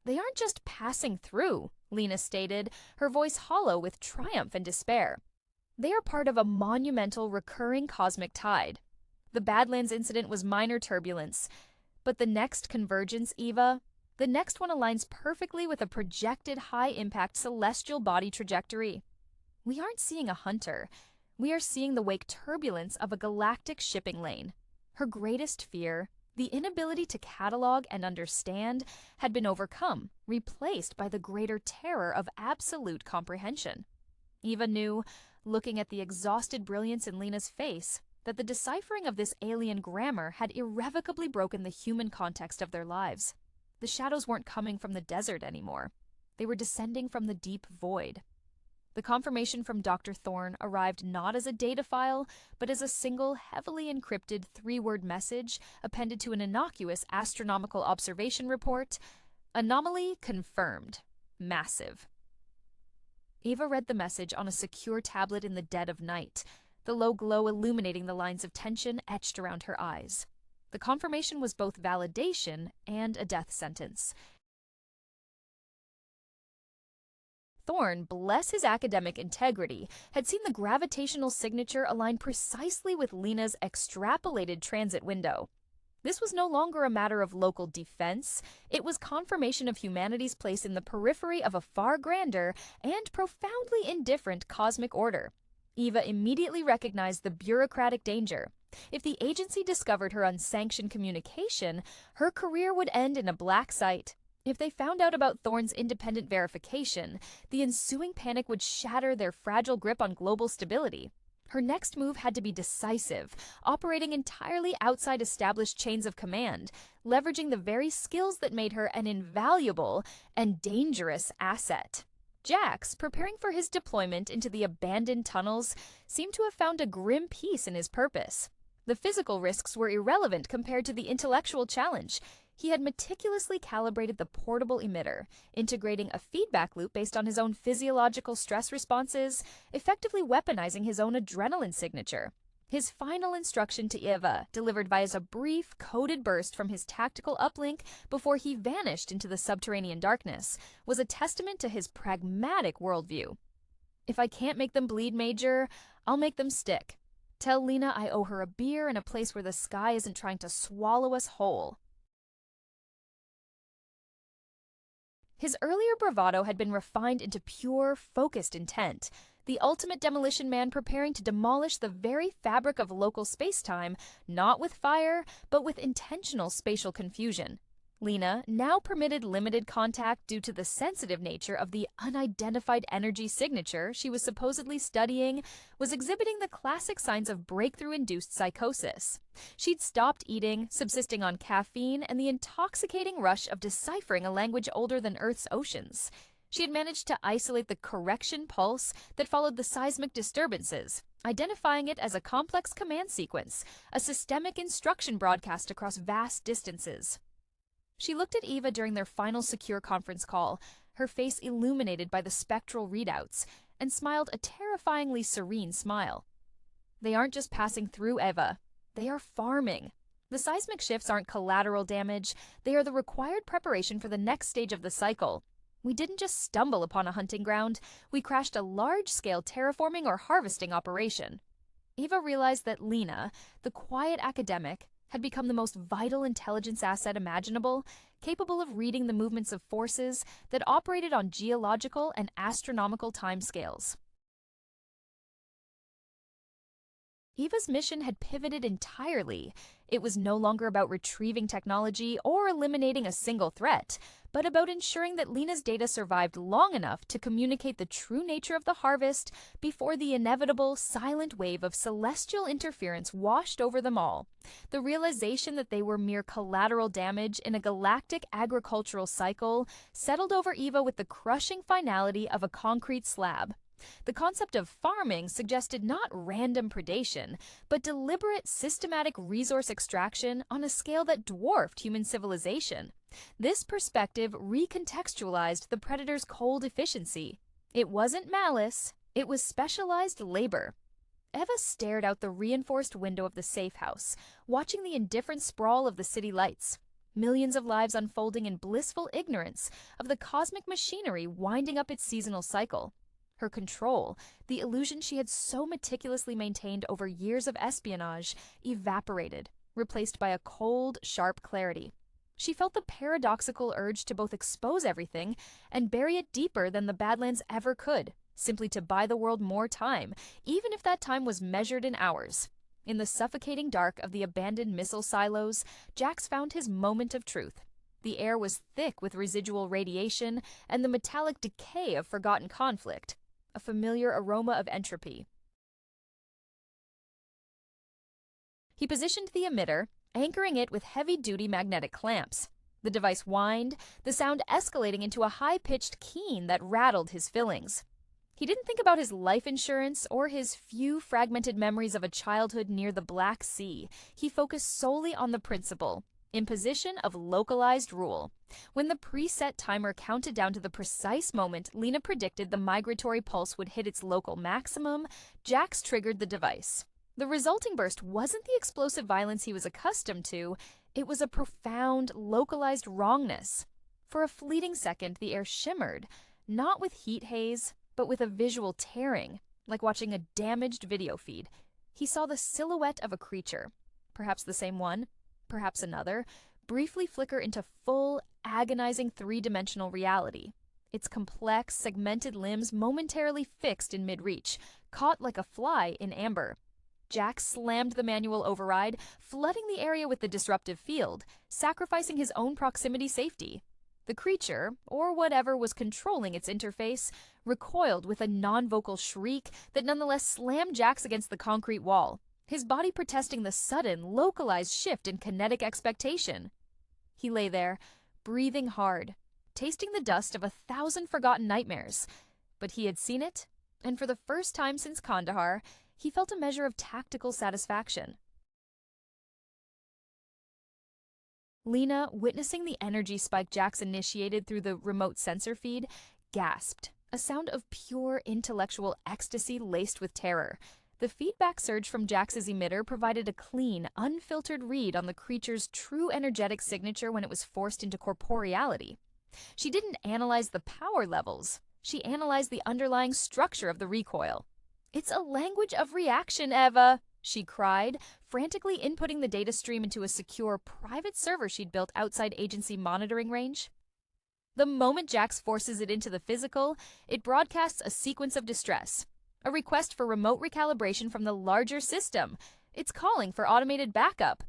Speaker 1: "They aren't just passing through," Lena stated, her voice hollow with triumph and despair. "They are part of a monumental, recurring cosmic tide. The Badlands incident was minor turbulence, but the next convergence, Eva, the next one aligns perfectly with a projected high-impact celestial body trajectory. We aren't seeing a hunter. We are seeing the wake turbulence of a galactic shipping lane." Her greatest fear, the inability to catalog and understand, had been overcome, replaced by the greater terror of absolute comprehension. Eva knew, looking at the exhausted brilliance in Lena's face, that the deciphering of this alien grammar had irrevocably broken the human context of their lives. The shadows weren't coming from the desert anymore. They were descending from the deep void. The confirmation from Dr. Thorne arrived not as a data file, but as a single, heavily encrypted 3-word message appended to an innocuous astronomical observation report. "Anomaly confirmed. Massive." Eva read the message on a secure tablet in the dead of night, the low glow illuminating the lines of tension etched around her eyes. The confirmation was both validation and a death sentence. Thorne, bless his academic integrity, had seen the gravitational signature align precisely with Lena's extrapolated transit window. This was no longer a matter of local defense. It was confirmation of humanity's place in the periphery of a far grander and profoundly indifferent cosmic order. Eva immediately recognized the bureaucratic danger. If the agency discovered her unsanctioned communication, her career would end in a black site. If they found out about Thorne's independent verification, the ensuing panic would shatter their fragile grip on global stability. Her next move had to be decisive, operating entirely outside established chains of command, leveraging the very skills that made her an invaluable and dangerous asset. Jax, preparing for his deployment into the abandoned tunnels, seemed to have found a grim peace in his purpose. The physical risks were irrelevant compared to the intellectual challenge. He had meticulously calibrated the portable emitter, integrating a feedback loop based on his own physiological stress responses, effectively weaponizing his own adrenaline signature. His final instruction to Eva, delivered via a brief, coded burst from his tactical uplink before he vanished into the subterranean darkness, was a testament to his pragmatic worldview. "If I can't make them bleed, Major, I'll make them stick. Tell Lena I owe her a beer and a place where the sky isn't trying to swallow us whole." His earlier bravado had been refined into pure, focused intent, the ultimate demolition man preparing to demolish the very fabric of local space-time, not with fire, but with intentional spatial confusion. Lena, now permitted limited contact due to the sensitive nature of the unidentified energy signature she was supposedly studying, was exhibiting the classic signs of breakthrough-induced psychosis. She'd stopped eating, subsisting on caffeine, and the intoxicating rush of deciphering a language older than Earth's oceans. She had managed to isolate the correction pulse that followed the seismic disturbances, identifying it as a complex command sequence, a systemic instruction broadcast across vast distances. She looked at Eva during their final secure conference call, her face illuminated by the spectral readouts, and smiled a terrifyingly serene smile. "They aren't just passing through, Eva. They are farming. The seismic shifts aren't collateral damage. They are the required preparation for the next stage of the cycle. We didn't just stumble upon a hunting ground. We crashed a large-scale terraforming or harvesting operation." Eva realized that Lena, the quiet academic, had become the most vital intelligence asset imaginable, capable of reading the movements of forces that operated on geological and astronomical timescales. Eva's mission had pivoted entirely. It was no longer about retrieving technology or eliminating a single threat, but about ensuring that Lena's data survived long enough to communicate the true nature of the harvest before the inevitable silent wave of celestial interference washed over them all. The realization that they were mere collateral damage in a galactic agricultural cycle settled over Eva with the crushing finality of a concrete slab. The concept of farming suggested not random predation, but deliberate, systematic resource extraction on a scale that dwarfed human civilization. This perspective recontextualized the predator's cold efficiency. It wasn't malice, it was specialized labor. Eva stared out the reinforced window of the safe house, watching the indifferent sprawl of the city lights. Millions of lives unfolding in blissful ignorance of the cosmic machinery winding up its seasonal cycle. Her control, the illusion she had so meticulously maintained over years of espionage, evaporated, replaced by a cold, sharp clarity. She felt the paradoxical urge to both expose everything and bury it deeper than the Badlands ever could, simply to buy the world more time, even if that time was measured in hours. In the suffocating dark of the abandoned missile silos, Jax found his moment of truth. The air was thick with residual radiation and the metallic decay of forgotten conflict, a familiar aroma of entropy. He positioned the emitter, anchoring it with heavy-duty magnetic clamps. The device whined, the sound escalating into a high-pitched keen that rattled his fillings. He didn't think about his life insurance or his few fragmented memories of a childhood near the Black Sea. He focused solely on the principle: imposition of localized rule. When the preset timer counted down to the precise moment Lena predicted the migratory pulse would hit its local maximum, Jax triggered the device. The resulting burst wasn't the explosive violence he was accustomed to, it was a profound, localized wrongness. For a fleeting second, the air shimmered. not with heat haze, but with a visual tearing, like watching a damaged video feed. He saw the silhouette of a creature, perhaps the same one, perhaps another, briefly flicker into full, agonizing three-dimensional reality. Its complex, segmented limbs momentarily fixed in mid-reach, caught like a fly in amber. Jack slammed the manual override, flooding the area with the disruptive field, sacrificing his own proximity safety. The creature, or whatever was controlling its interface, recoiled with a non-vocal shriek that nonetheless slammed Jax against the concrete wall, his body protesting the sudden, localized shift in kinetic expectation. He lay there, breathing hard, tasting the dust of 1,000 forgotten nightmares. But he had seen it, and for the first time since Kandahar, he felt a measure of tactical satisfaction. Lena, witnessing the energy spike Jax initiated through the remote sensor feed, gasped, a sound of pure intellectual ecstasy laced with terror. The feedback surge from Jax's emitter provided a clean, unfiltered read on the creature's true energetic signature when it was forced into corporeality. She didn't analyze the power levels. She analyzed the underlying structure of the recoil. "It's a language of reaction, Eva," she cried, frantically inputting the data stream into a secure, private server she'd built outside agency monitoring range. The moment Jax forces it into the physical, it broadcasts a sequence of distress, a request for remote recalibration from the larger system. It's calling for automated backup.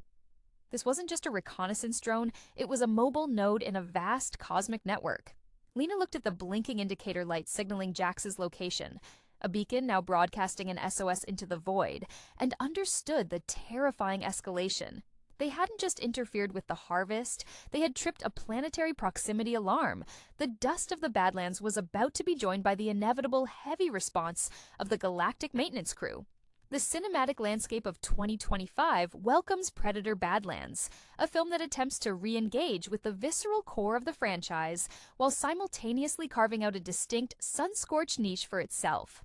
Speaker 1: This wasn't just a reconnaissance drone, it was a mobile node in a vast cosmic network. Lena looked at the blinking indicator light signaling Jax's location, a beacon now broadcasting an SOS into the void, and understood the terrifying escalation. They hadn't just interfered with the harvest, they had tripped a planetary proximity alarm. The dust of the Badlands was about to be joined by the inevitable heavy response of the Galactic maintenance crew. The cinematic landscape of 2025 welcomes Predator Badlands, a film that attempts to re-engage with the visceral core of the franchise while simultaneously carving out a distinct, sun-scorched niche for itself.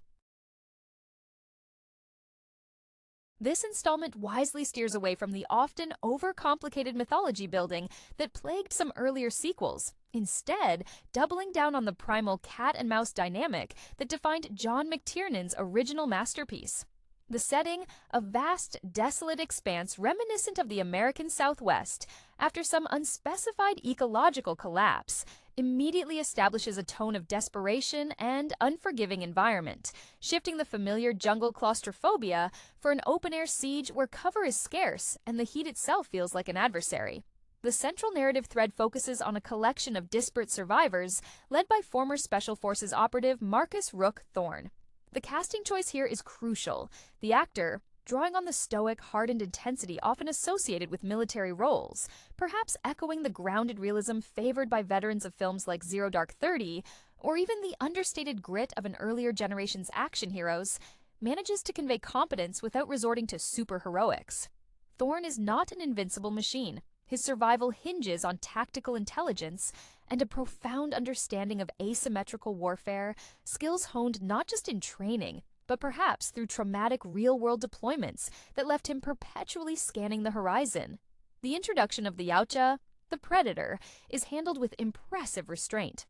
Speaker 1: This installment wisely steers away from the often overcomplicated mythology building that plagued some earlier sequels, instead doubling down on the primal cat-and-mouse dynamic that defined John McTiernan's original masterpiece. The setting, a vast, desolate expanse reminiscent of the American Southwest, after some unspecified ecological collapse, immediately establishes a tone of desperation and unforgiving environment, shifting the familiar jungle claustrophobia for an open-air siege where cover is scarce and the heat itself feels like an adversary. The central narrative thread focuses on a collection of disparate survivors led by former Special Forces operative Marcus Rook Thorne. The casting choice here is crucial. The actor, drawing on the stoic, hardened intensity often associated with military roles, perhaps echoing the grounded realism favored by veterans of films like Zero Dark 30, or even the understated grit of an earlier generation's action heroes, manages to convey competence without resorting to superheroics. Thorne is not an invincible machine. His survival hinges on tactical intelligence and a profound understanding of asymmetrical warfare, skills honed not just in training, but perhaps through traumatic real-world deployments that left him perpetually scanning the horizon. The introduction of the Yautja, the Predator, is handled with impressive restraint.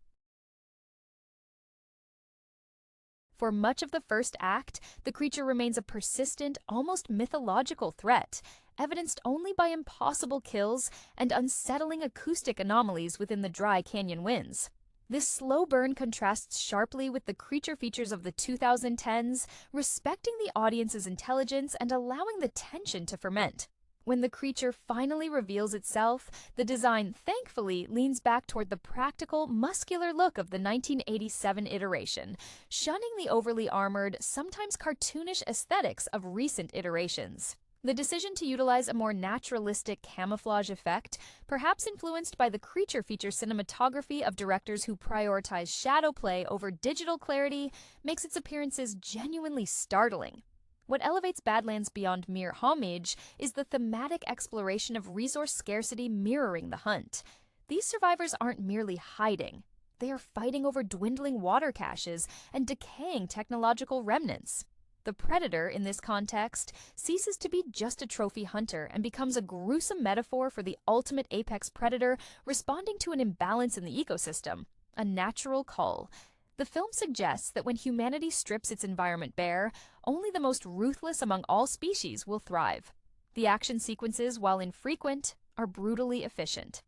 Speaker 1: For much of the first act, the creature remains a persistent, almost mythological threat, evidenced only by impossible kills and unsettling acoustic anomalies within the dry canyon winds. This slow burn contrasts sharply with the creature features of the 2010s, respecting the audience's intelligence and allowing the tension to ferment. When the creature finally reveals itself, the design thankfully leans back toward the practical, muscular look of the 1987 iteration, shunning the overly armored, sometimes cartoonish aesthetics of recent iterations. The decision to utilize a more naturalistic camouflage effect, perhaps influenced by the creature feature cinematography of directors who prioritize shadow play over digital clarity, makes its appearances genuinely startling. What elevates Badlands beyond mere homage is the thematic exploration of resource scarcity mirroring the hunt. These survivors aren't merely hiding. They are fighting over dwindling water caches and decaying technological remnants. The Predator, in this context, ceases to be just a trophy hunter and becomes a gruesome metaphor for the ultimate apex predator responding to an imbalance in the ecosystem, a natural cull. The film suggests that when humanity strips its environment bare, only the most ruthless among all species will thrive. The action sequences, while infrequent, are brutally efficient.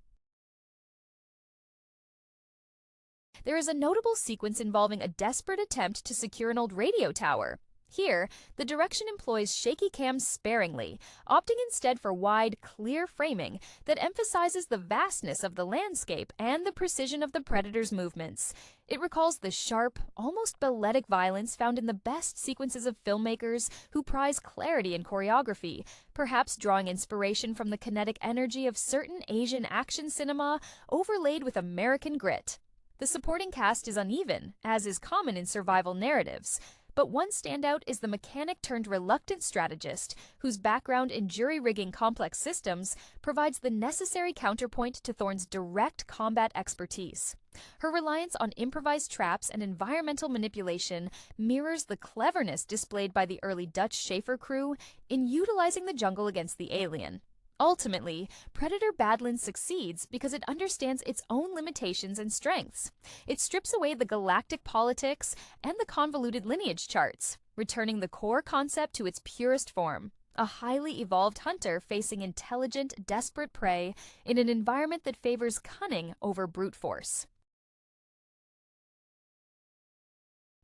Speaker 1: There is a notable sequence involving a desperate attempt to secure an old radio tower. Here, the direction employs shaky cams sparingly, opting instead for wide, clear framing that emphasizes the vastness of the landscape and the precision of the predator's movements. It recalls the sharp, almost balletic violence found in the best sequences of filmmakers who prize clarity in choreography, perhaps drawing inspiration from the kinetic energy of certain Asian action cinema overlaid with American grit. The supporting cast is uneven, as is common in survival narratives. But one standout is the mechanic-turned-reluctant strategist, whose background in jury-rigging complex systems provides the necessary counterpoint to Thorne's direct combat expertise. Her reliance on improvised traps and environmental manipulation mirrors the cleverness displayed by the early Dutch Schaefer crew in utilizing the jungle against the alien. Ultimately, Predator Badlands succeeds because it understands its own limitations and strengths. It strips away the galactic politics and the convoluted lineage charts, returning the core concept to its purest form: a highly evolved hunter facing intelligent, desperate prey in an environment that favors cunning over brute force.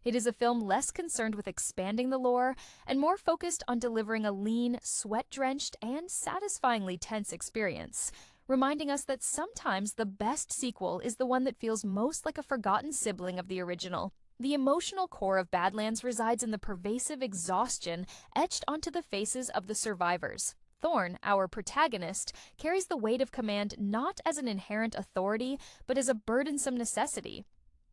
Speaker 1: It is a film less concerned with expanding the lore and more focused on delivering a lean, sweat-drenched, and satisfyingly tense experience, reminding us that sometimes the best sequel is the one that feels most like a forgotten sibling of the original. The emotional core of Badlands resides in the pervasive exhaustion etched onto the faces of the survivors. Thorne, our protagonist, carries the weight of command not as an inherent authority, but as a burdensome necessity.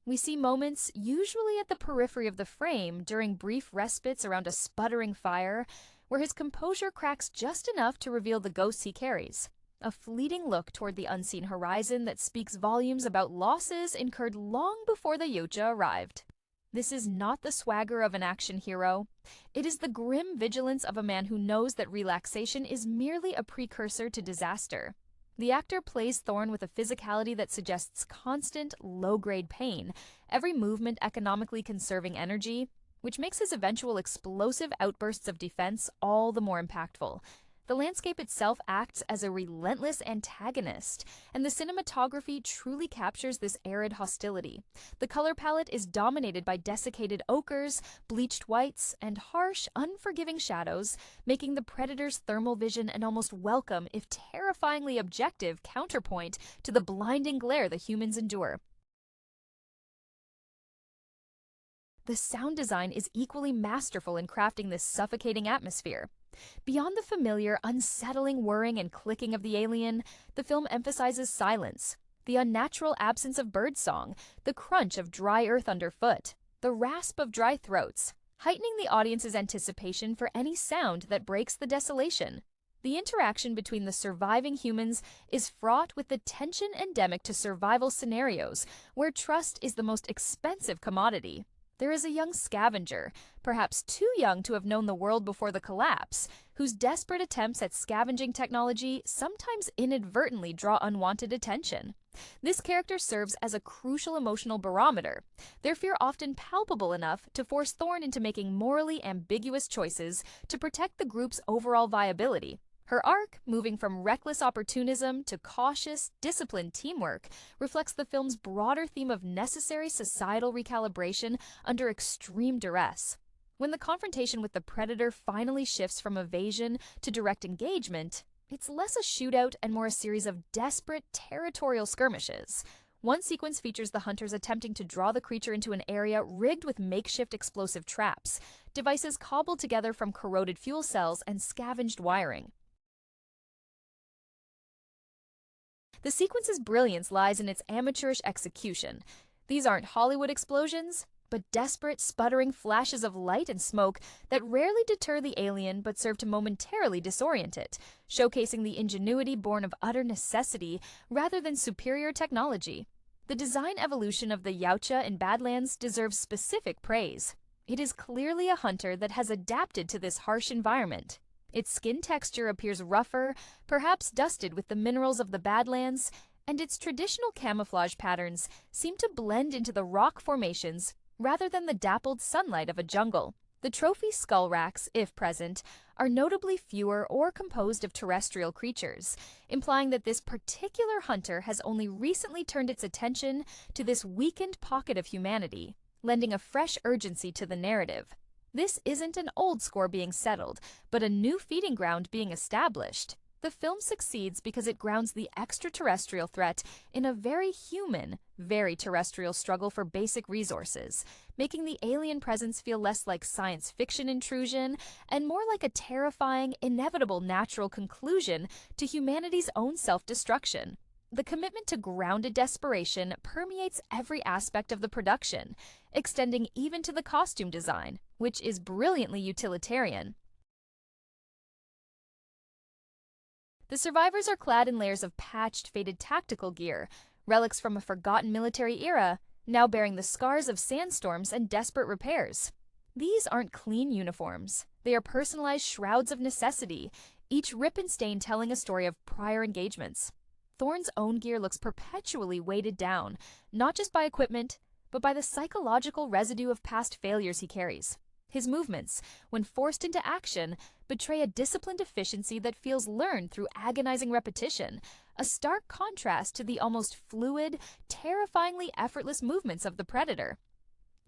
Speaker 1: We see moments, usually at the periphery of the frame during brief respites around a sputtering fire, where his composure cracks just enough to reveal the ghosts he carries. A fleeting look toward the unseen horizon that speaks volumes about losses incurred long before the Yocha arrived. This is not the swagger of an action hero. It is the grim vigilance of a man who knows that relaxation is merely a precursor to disaster. The actor plays Thorne with a physicality that suggests constant, low-grade pain, every movement economically conserving energy, which makes his eventual explosive outbursts of defense all the more impactful. The landscape itself acts as a relentless antagonist, and the cinematography truly captures this arid hostility. The color palette is dominated by desiccated ochres, bleached whites, and harsh, unforgiving shadows, making the predator's thermal vision an almost welcome, if terrifyingly objective, counterpoint to the blinding glare the humans endure. The sound design is equally masterful in crafting this suffocating atmosphere. Beyond the familiar, unsettling whirring and clicking of the alien, the film emphasizes silence, the unnatural absence of birdsong, the crunch of dry earth underfoot, the rasp of dry throats, heightening the audience's anticipation for any sound that breaks the desolation. The interaction between the surviving humans is fraught with the tension endemic to survival scenarios, where trust is the most expensive commodity. There is a young scavenger, perhaps too young to have known the world before the collapse, whose desperate attempts at scavenging technology sometimes inadvertently draw unwanted attention. This character serves as a crucial emotional barometer, their fear often palpable enough to force Thorne into making morally ambiguous choices to protect the group's overall viability. Her arc, moving from reckless opportunism to cautious, disciplined teamwork, reflects the film's broader theme of necessary societal recalibration under extreme duress. When the confrontation with the predator finally shifts from evasion to direct engagement, it's less a shootout and more a series of desperate, territorial skirmishes. One sequence features the hunters attempting to draw the creature into an area rigged with makeshift explosive traps, devices cobbled together from corroded fuel cells and scavenged wiring. The sequence's brilliance lies in its amateurish execution. These aren't Hollywood explosions, but desperate, sputtering flashes of light and smoke that rarely deter the alien but serve to momentarily disorient it, showcasing the ingenuity born of utter necessity rather than superior technology. The design evolution of the Yautja in Badlands deserves specific praise. It is clearly a hunter that has adapted to this harsh environment. Its skin texture appears rougher, perhaps dusted with the minerals of the Badlands, and its traditional camouflage patterns seem to blend into the rock formations rather than the dappled sunlight of a jungle. The trophy skull racks, if present, are notably fewer or composed of terrestrial creatures, implying that this particular hunter has only recently turned its attention to this weakened pocket of humanity, lending a fresh urgency to the narrative. This isn't an old score being settled, but a new feeding ground being established. The film succeeds because it grounds the extraterrestrial threat in a very human, very terrestrial struggle for basic resources, making the alien presence feel less like science fiction intrusion and more like a terrifying, inevitable natural conclusion to humanity's own self-destruction. The commitment to grounded desperation permeates every aspect of the production, extending even to the costume design, which is brilliantly utilitarian. The survivors are clad in layers of patched, faded tactical gear, relics from a forgotten military era, now bearing the scars of sandstorms and desperate repairs. These aren't clean uniforms. They are personalized shrouds of necessity, each rip and stain telling a story of prior engagements. Thorne's own gear looks perpetually weighted down, not just by equipment, but by the psychological residue of past failures he carries. His movements, when forced into action, betray a disciplined efficiency that feels learned through agonizing repetition, a stark contrast to the almost fluid, terrifyingly effortless movements of the predator.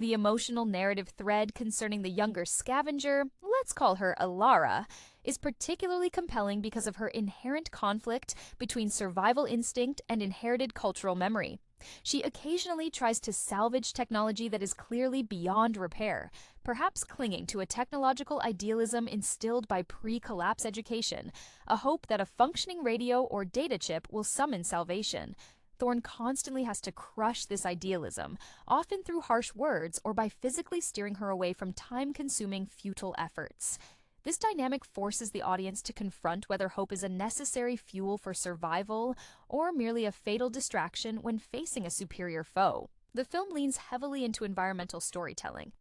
Speaker 1: The emotional narrative thread concerning the younger scavenger, let's call her Alara, is particularly compelling because of her inherent conflict between survival instinct and inherited cultural memory. She occasionally tries to salvage technology that is clearly beyond repair, perhaps clinging to a technological idealism instilled by pre-collapse education, a hope that a functioning radio or data chip will summon salvation. Thorne constantly has to crush this idealism, often through harsh words or by physically steering her away from time-consuming, futile efforts. This dynamic forces the audience to confront whether hope is a necessary fuel for survival or merely a fatal distraction when facing a superior foe. The film leans heavily into environmental storytelling.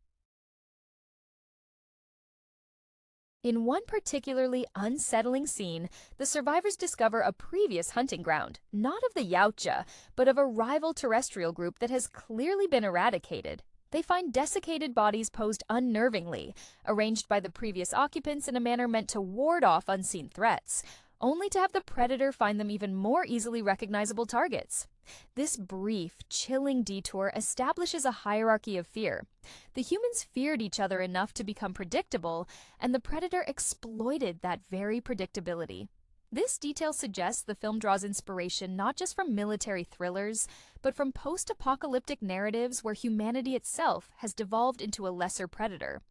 Speaker 1: In one particularly unsettling scene, the survivors discover a previous hunting ground, not of the Yautja, but of a rival terrestrial group that has clearly been eradicated. They find desiccated bodies posed unnervingly, arranged by the previous occupants in a manner meant to ward off unseen threats, only to have the predator find them even more easily recognizable targets. This brief, chilling detour establishes a hierarchy of fear. The humans feared each other enough to become predictable, and the predator exploited that very predictability. This detail suggests the film draws inspiration not just from military thrillers, but from post-apocalyptic narratives where humanity itself has devolved into a lesser predator.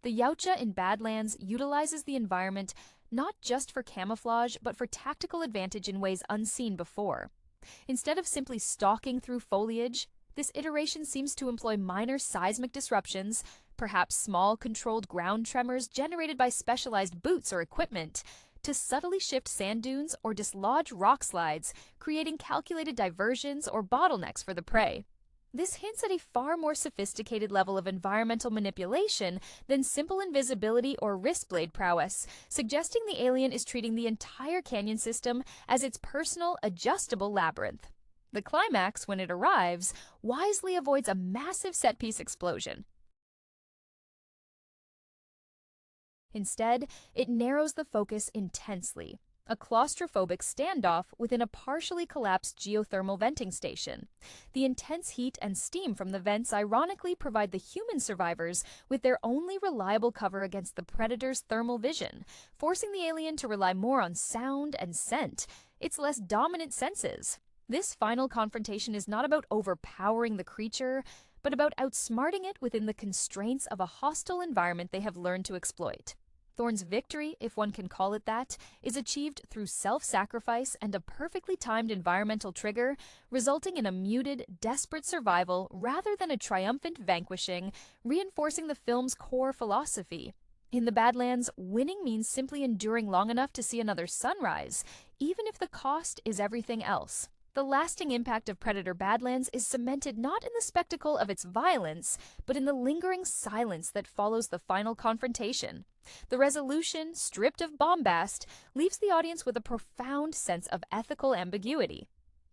Speaker 1: The Yautja in Badlands utilizes the environment not just for camouflage, but for tactical advantage in ways unseen before. Instead of simply stalking through foliage, this iteration seems to employ minor seismic disruptions, perhaps small controlled ground tremors generated by specialized boots or equipment, to subtly shift sand dunes or dislodge rock slides, creating calculated diversions or bottlenecks for the prey. This hints at a far more sophisticated level of environmental manipulation than simple invisibility or wrist blade prowess, suggesting the alien is treating the entire canyon system as its personal, adjustable labyrinth. The climax, when it arrives, wisely avoids a massive set-piece explosion. Instead, it narrows the focus intensely, a claustrophobic standoff within a partially collapsed geothermal venting station. The intense heat and steam from the vents ironically provide the human survivors with their only reliable cover against the predator's thermal vision, forcing the alien to rely more on sound and scent, its less dominant senses. This final confrontation is not about overpowering the creature, but about outsmarting it within the constraints of a hostile environment they have learned to exploit. Thorne's victory, if one can call it that, is achieved through self-sacrifice and a perfectly timed environmental trigger, resulting in a muted, desperate survival rather than a triumphant vanquishing, reinforcing the film's core philosophy. In the Badlands, winning means simply enduring long enough to see another sunrise, even if the cost is everything else. The lasting impact of Predator Badlands is cemented not in the spectacle of its violence, but in the lingering silence that follows the final confrontation. The resolution, stripped of bombast, leaves the audience with a profound sense of ethical ambiguity.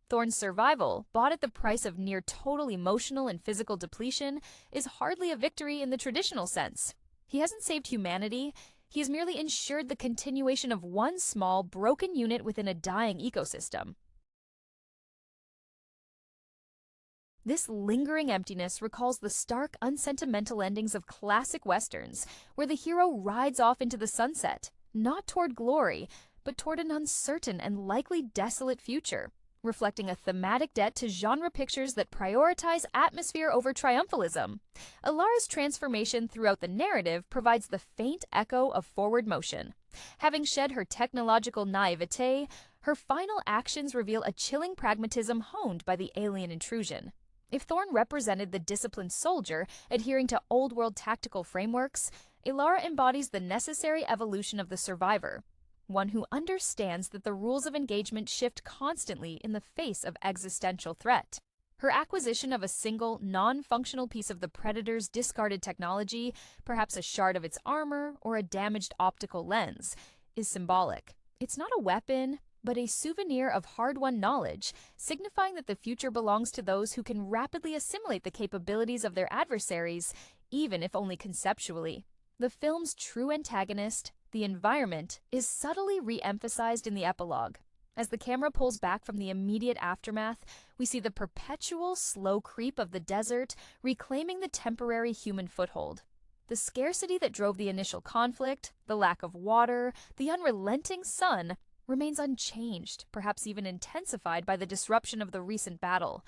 Speaker 1: Thorn's survival, bought at the price of near total emotional and physical depletion, is hardly a victory in the traditional sense. He hasn't saved humanity, he has merely ensured the continuation of one small, broken unit within a dying ecosystem. This lingering emptiness recalls the stark, unsentimental endings of classic westerns, where the hero rides off into the sunset, not toward glory, but toward an uncertain and likely desolate future, reflecting a thematic debt to genre pictures that prioritize atmosphere over triumphalism. Elara's transformation throughout the narrative provides the faint echo of forward motion. Having shed her technological naivete, her final actions reveal a chilling pragmatism honed by the alien intrusion. If Thorn represented the disciplined soldier adhering to old-world tactical frameworks, Elara embodies the necessary evolution of the survivor, one who understands that the rules of engagement shift constantly in the face of existential threat. Her acquisition of a single, non-functional piece of the Predator's discarded technology, perhaps a shard of its armor or a damaged optical lens, is symbolic. It's not a weapon, but a souvenir of hard-won knowledge, signifying that the future belongs to those who can rapidly assimilate the capabilities of their adversaries, even if only conceptually. The film's true antagonist, the environment, is subtly re-emphasized in the epilogue. As the camera pulls back from the immediate aftermath, we see the perpetual, slow creep of the desert, reclaiming the temporary human foothold. The scarcity that drove the initial conflict, the lack of water, the unrelenting sun, remains unchanged, perhaps even intensified by the disruption of the recent battle.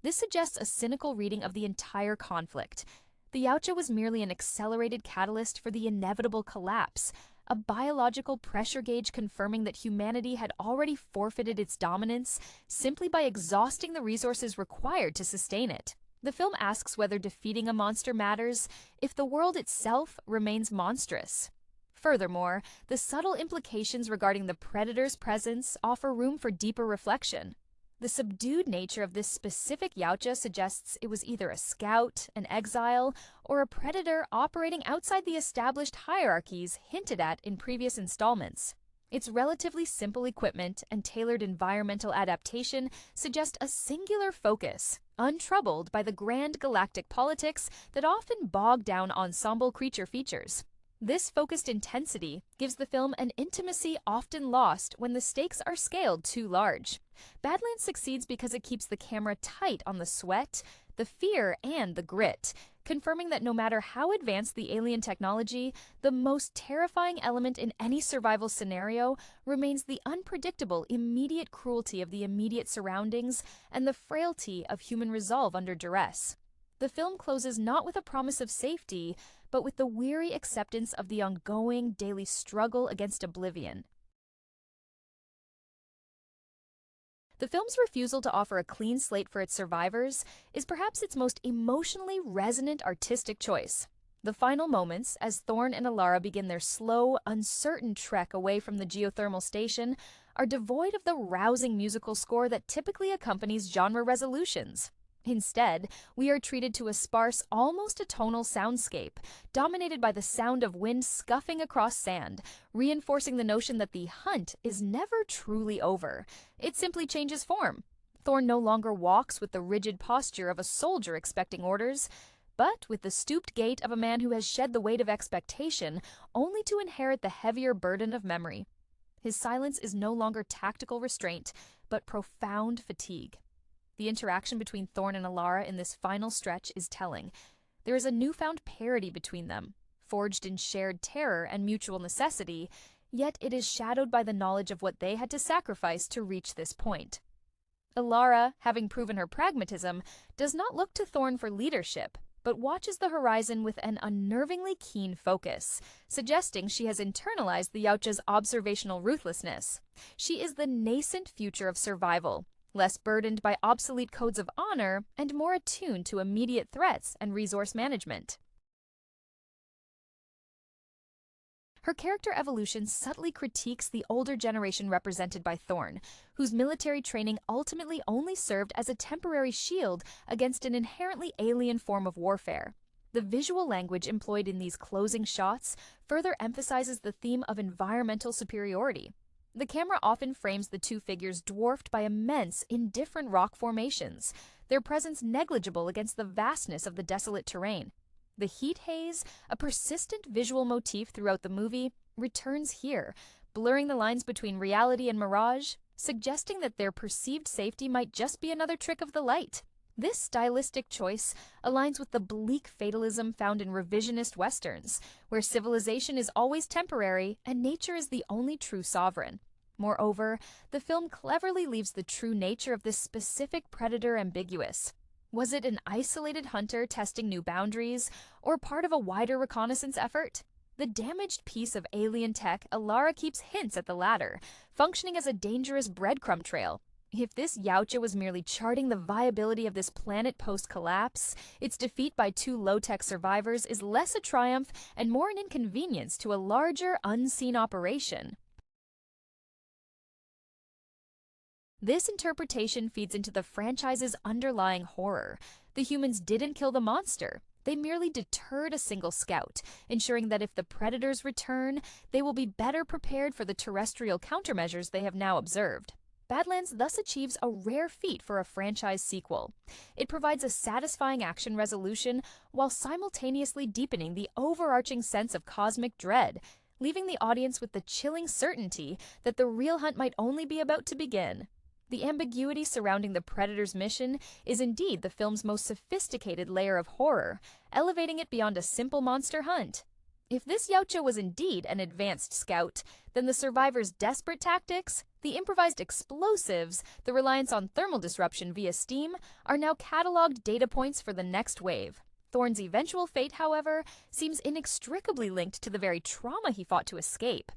Speaker 1: This suggests a cynical reading of the entire conflict. The Yautja was merely an accelerated catalyst for the inevitable collapse, a biological pressure gauge confirming that humanity had already forfeited its dominance simply by exhausting the resources required to sustain it. The film asks whether defeating a monster matters if the world itself remains monstrous. Furthermore, the subtle implications regarding the Predator's presence offer room for deeper reflection. The subdued nature of this specific Yautja suggests it was either a scout, an exile, or a predator operating outside the established hierarchies hinted at in previous installments. Its relatively simple equipment and tailored environmental adaptation suggest a singular focus, untroubled by the grand galactic politics that often bog down ensemble creature features. This focused intensity gives the film an intimacy often lost when the stakes are scaled too large. Badlands succeeds because it keeps the camera tight on the sweat, the fear, and the grit, confirming that no matter how advanced the alien technology, the most terrifying element in any survival scenario remains the unpredictable, immediate cruelty of the immediate surroundings and the frailty of human resolve under duress. The film closes not with a promise of safety, but with the weary acceptance of the ongoing daily struggle against oblivion. The film's refusal to offer a clean slate for its survivors is perhaps its most emotionally resonant artistic choice. The final moments, as Thorn and Elara begin their slow, uncertain trek away from the geothermal station, are devoid of the rousing musical score that typically accompanies genre resolutions. Instead, we are treated to a sparse, almost atonal soundscape, dominated by the sound of wind scuffing across sand, reinforcing the notion that the hunt is never truly over. It simply changes form. Thorn no longer walks with the rigid posture of a soldier expecting orders, but with the stooped gait of a man who has shed the weight of expectation, only to inherit the heavier burden of memory. His silence is no longer tactical restraint, but profound fatigue. The interaction between Thorn and Elara in this final stretch is telling. There is a newfound parity between them, forged in shared terror and mutual necessity, yet it is shadowed by the knowledge of what they had to sacrifice to reach this point. Elara, having proven her pragmatism, does not look to Thorn for leadership, but watches the horizon with an unnervingly keen focus, suggesting she has internalized the Yautja's observational ruthlessness. She is the nascent future of survival, less burdened by obsolete codes of honor and more attuned to immediate threats and resource management. Her character evolution subtly critiques the older generation represented by Thorn, whose military training ultimately only served as a temporary shield against an inherently alien form of warfare. The visual language employed in these closing shots further emphasizes the theme of environmental superiority. The camera often frames the two figures dwarfed by immense, indifferent rock formations, their presence negligible against the vastness of the desolate terrain. The heat haze, a persistent visual motif throughout the movie, returns here, blurring the lines between reality and mirage, suggesting that their perceived safety might just be another trick of the light. This stylistic choice aligns with the bleak fatalism found in revisionist westerns, where civilization is always temporary and nature is the only true sovereign. Moreover, the film cleverly leaves the true nature of this specific predator ambiguous. Was it an isolated hunter testing new boundaries, or part of a wider reconnaissance effort? The damaged piece of alien tech Alara keeps hints at the latter, functioning as a dangerous breadcrumb trail. If this Yautja was merely charting the viability of this planet post-collapse, its defeat by two low-tech survivors is less a triumph and more an inconvenience to a larger, unseen operation. This interpretation feeds into the franchise's underlying horror. The humans didn't kill the monster. They merely deterred a single scout, ensuring that if the predators return, they will be better prepared for the terrestrial countermeasures they have now observed. Badlands thus achieves a rare feat for a franchise sequel. It provides a satisfying action resolution while simultaneously deepening the overarching sense of cosmic dread, leaving the audience with the chilling certainty that the real hunt might only be about to begin. The ambiguity surrounding the Predator's mission is indeed the film's most sophisticated layer of horror, elevating it beyond a simple monster hunt. If this Yautja was indeed an advanced scout, then the survivors' desperate tactics, the improvised explosives, the reliance on thermal disruption via steam, are now cataloged data points for the next wave. Thorne's eventual fate, however, seems inextricably linked to the very trauma he fought to escape.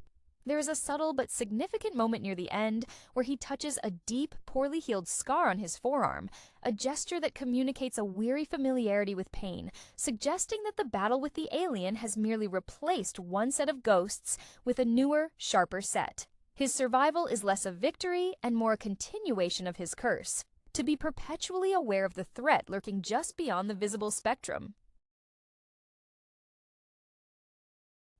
Speaker 1: There is a subtle but significant moment near the end where he touches a deep, poorly healed scar on his forearm, a gesture that communicates a weary familiarity with pain, suggesting that the battle with the alien has merely replaced one set of ghosts with a newer, sharper set. His survival is less a victory and more a continuation of his curse, to be perpetually aware of the threat lurking just beyond the visible spectrum.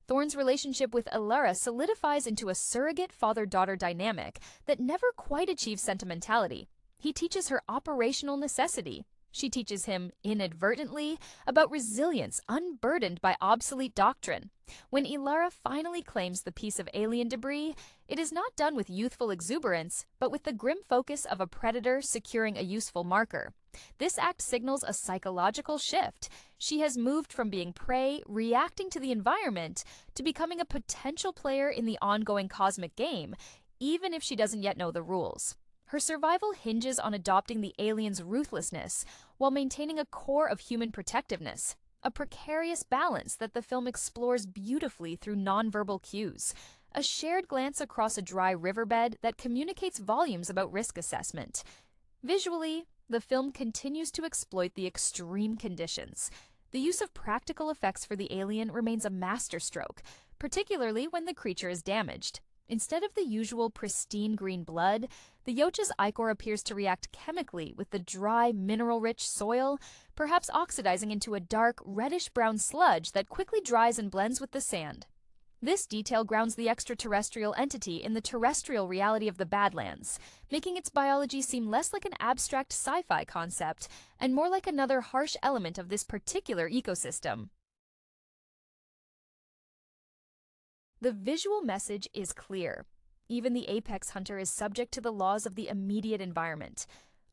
Speaker 1: Thorne's relationship with Alara solidifies into a surrogate father-daughter dynamic that never quite achieves sentimentality. He teaches her operational necessity. She teaches him, inadvertently, about resilience unburdened by obsolete doctrine. When Ilara finally claims the piece of alien debris, it is not done with youthful exuberance, but with the grim focus of a predator securing a useful marker. This act signals a psychological shift. She has moved from being prey, reacting to the environment, to becoming a potential player in the ongoing cosmic game, even if she doesn't yet know the rules. Her survival hinges on adopting the alien's ruthlessness while maintaining a core of human protectiveness, a precarious balance that the film explores beautifully through nonverbal cues, a shared glance across a dry riverbed that communicates volumes about risk assessment. Visually, the film continues to exploit the extreme conditions. The use of practical effects for the alien remains a masterstroke, particularly when the creature is damaged. Instead of the usual pristine green blood, the Yautja's ichor appears to react chemically with the dry, mineral-rich soil, perhaps oxidizing into a dark, reddish-brown sludge that quickly dries and blends with the sand. This detail grounds the extraterrestrial entity in the terrestrial reality of the Badlands, making its biology seem less like an abstract sci-fi concept and more like another harsh element of this particular ecosystem. The visual message is clear. Even the apex hunter is subject to the laws of the immediate environment.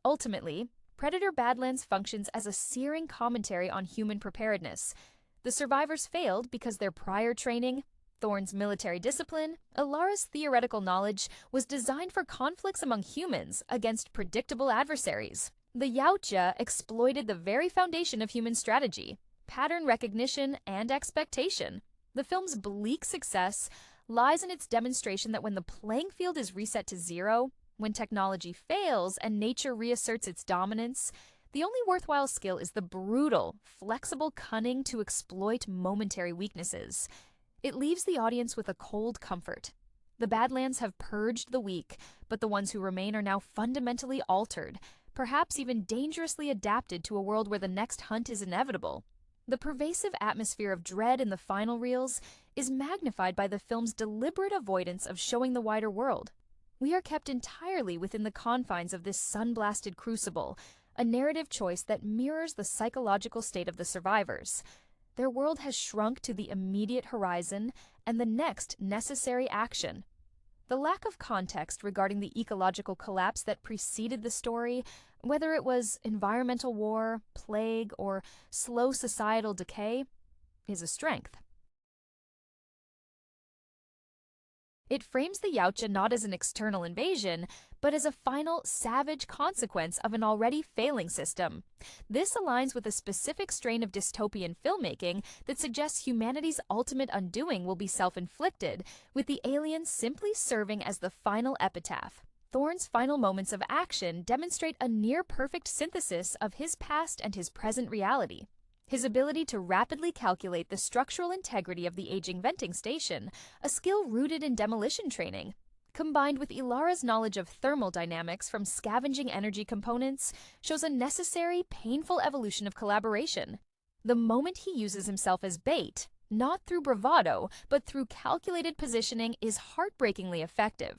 Speaker 1: Ultimately, Predator Badlands functions as a searing commentary on human preparedness. The survivors failed because their prior training, Thorne's military discipline, Alara's theoretical knowledge was designed for conflicts among humans against predictable adversaries. The Yautja exploited the very foundation of human strategy, pattern recognition, and expectation. The film's bleak success lies in its demonstration that when the playing field is reset to zero, when technology fails and nature reasserts its dominance, the only worthwhile skill is the brutal, flexible cunning to exploit momentary weaknesses. It leaves the audience with a cold comfort. The Badlands have purged the weak, but the ones who remain are now fundamentally altered, perhaps even dangerously adapted to a world where the next hunt is inevitable. The pervasive atmosphere of dread in the final reels is magnified by the film's deliberate avoidance of showing the wider world. We are kept entirely within the confines of this sun-blasted crucible, a narrative choice that mirrors the psychological state of the survivors. Their world has shrunk to the immediate horizon and the next necessary action. The lack of context regarding the ecological collapse that preceded the story, whether it was environmental war, plague, or slow societal decay, is a strength. It frames the Yautja not as an external invasion, but as a final, savage consequence of an already failing system. This aligns with a specific strain of dystopian filmmaking that suggests humanity's ultimate undoing will be self-inflicted, with the aliens simply serving as the final epitaph. Thorne's final moments of action demonstrate a near-perfect synthesis of his past and his present reality. His ability to rapidly calculate the structural integrity of the aging venting station, a skill rooted in demolition training, combined with Ilara's knowledge of thermal dynamics from scavenging energy components, shows a necessary, painful evolution of collaboration. The moment he uses himself as bait, not through bravado, but through calculated positioning, is heartbreakingly effective.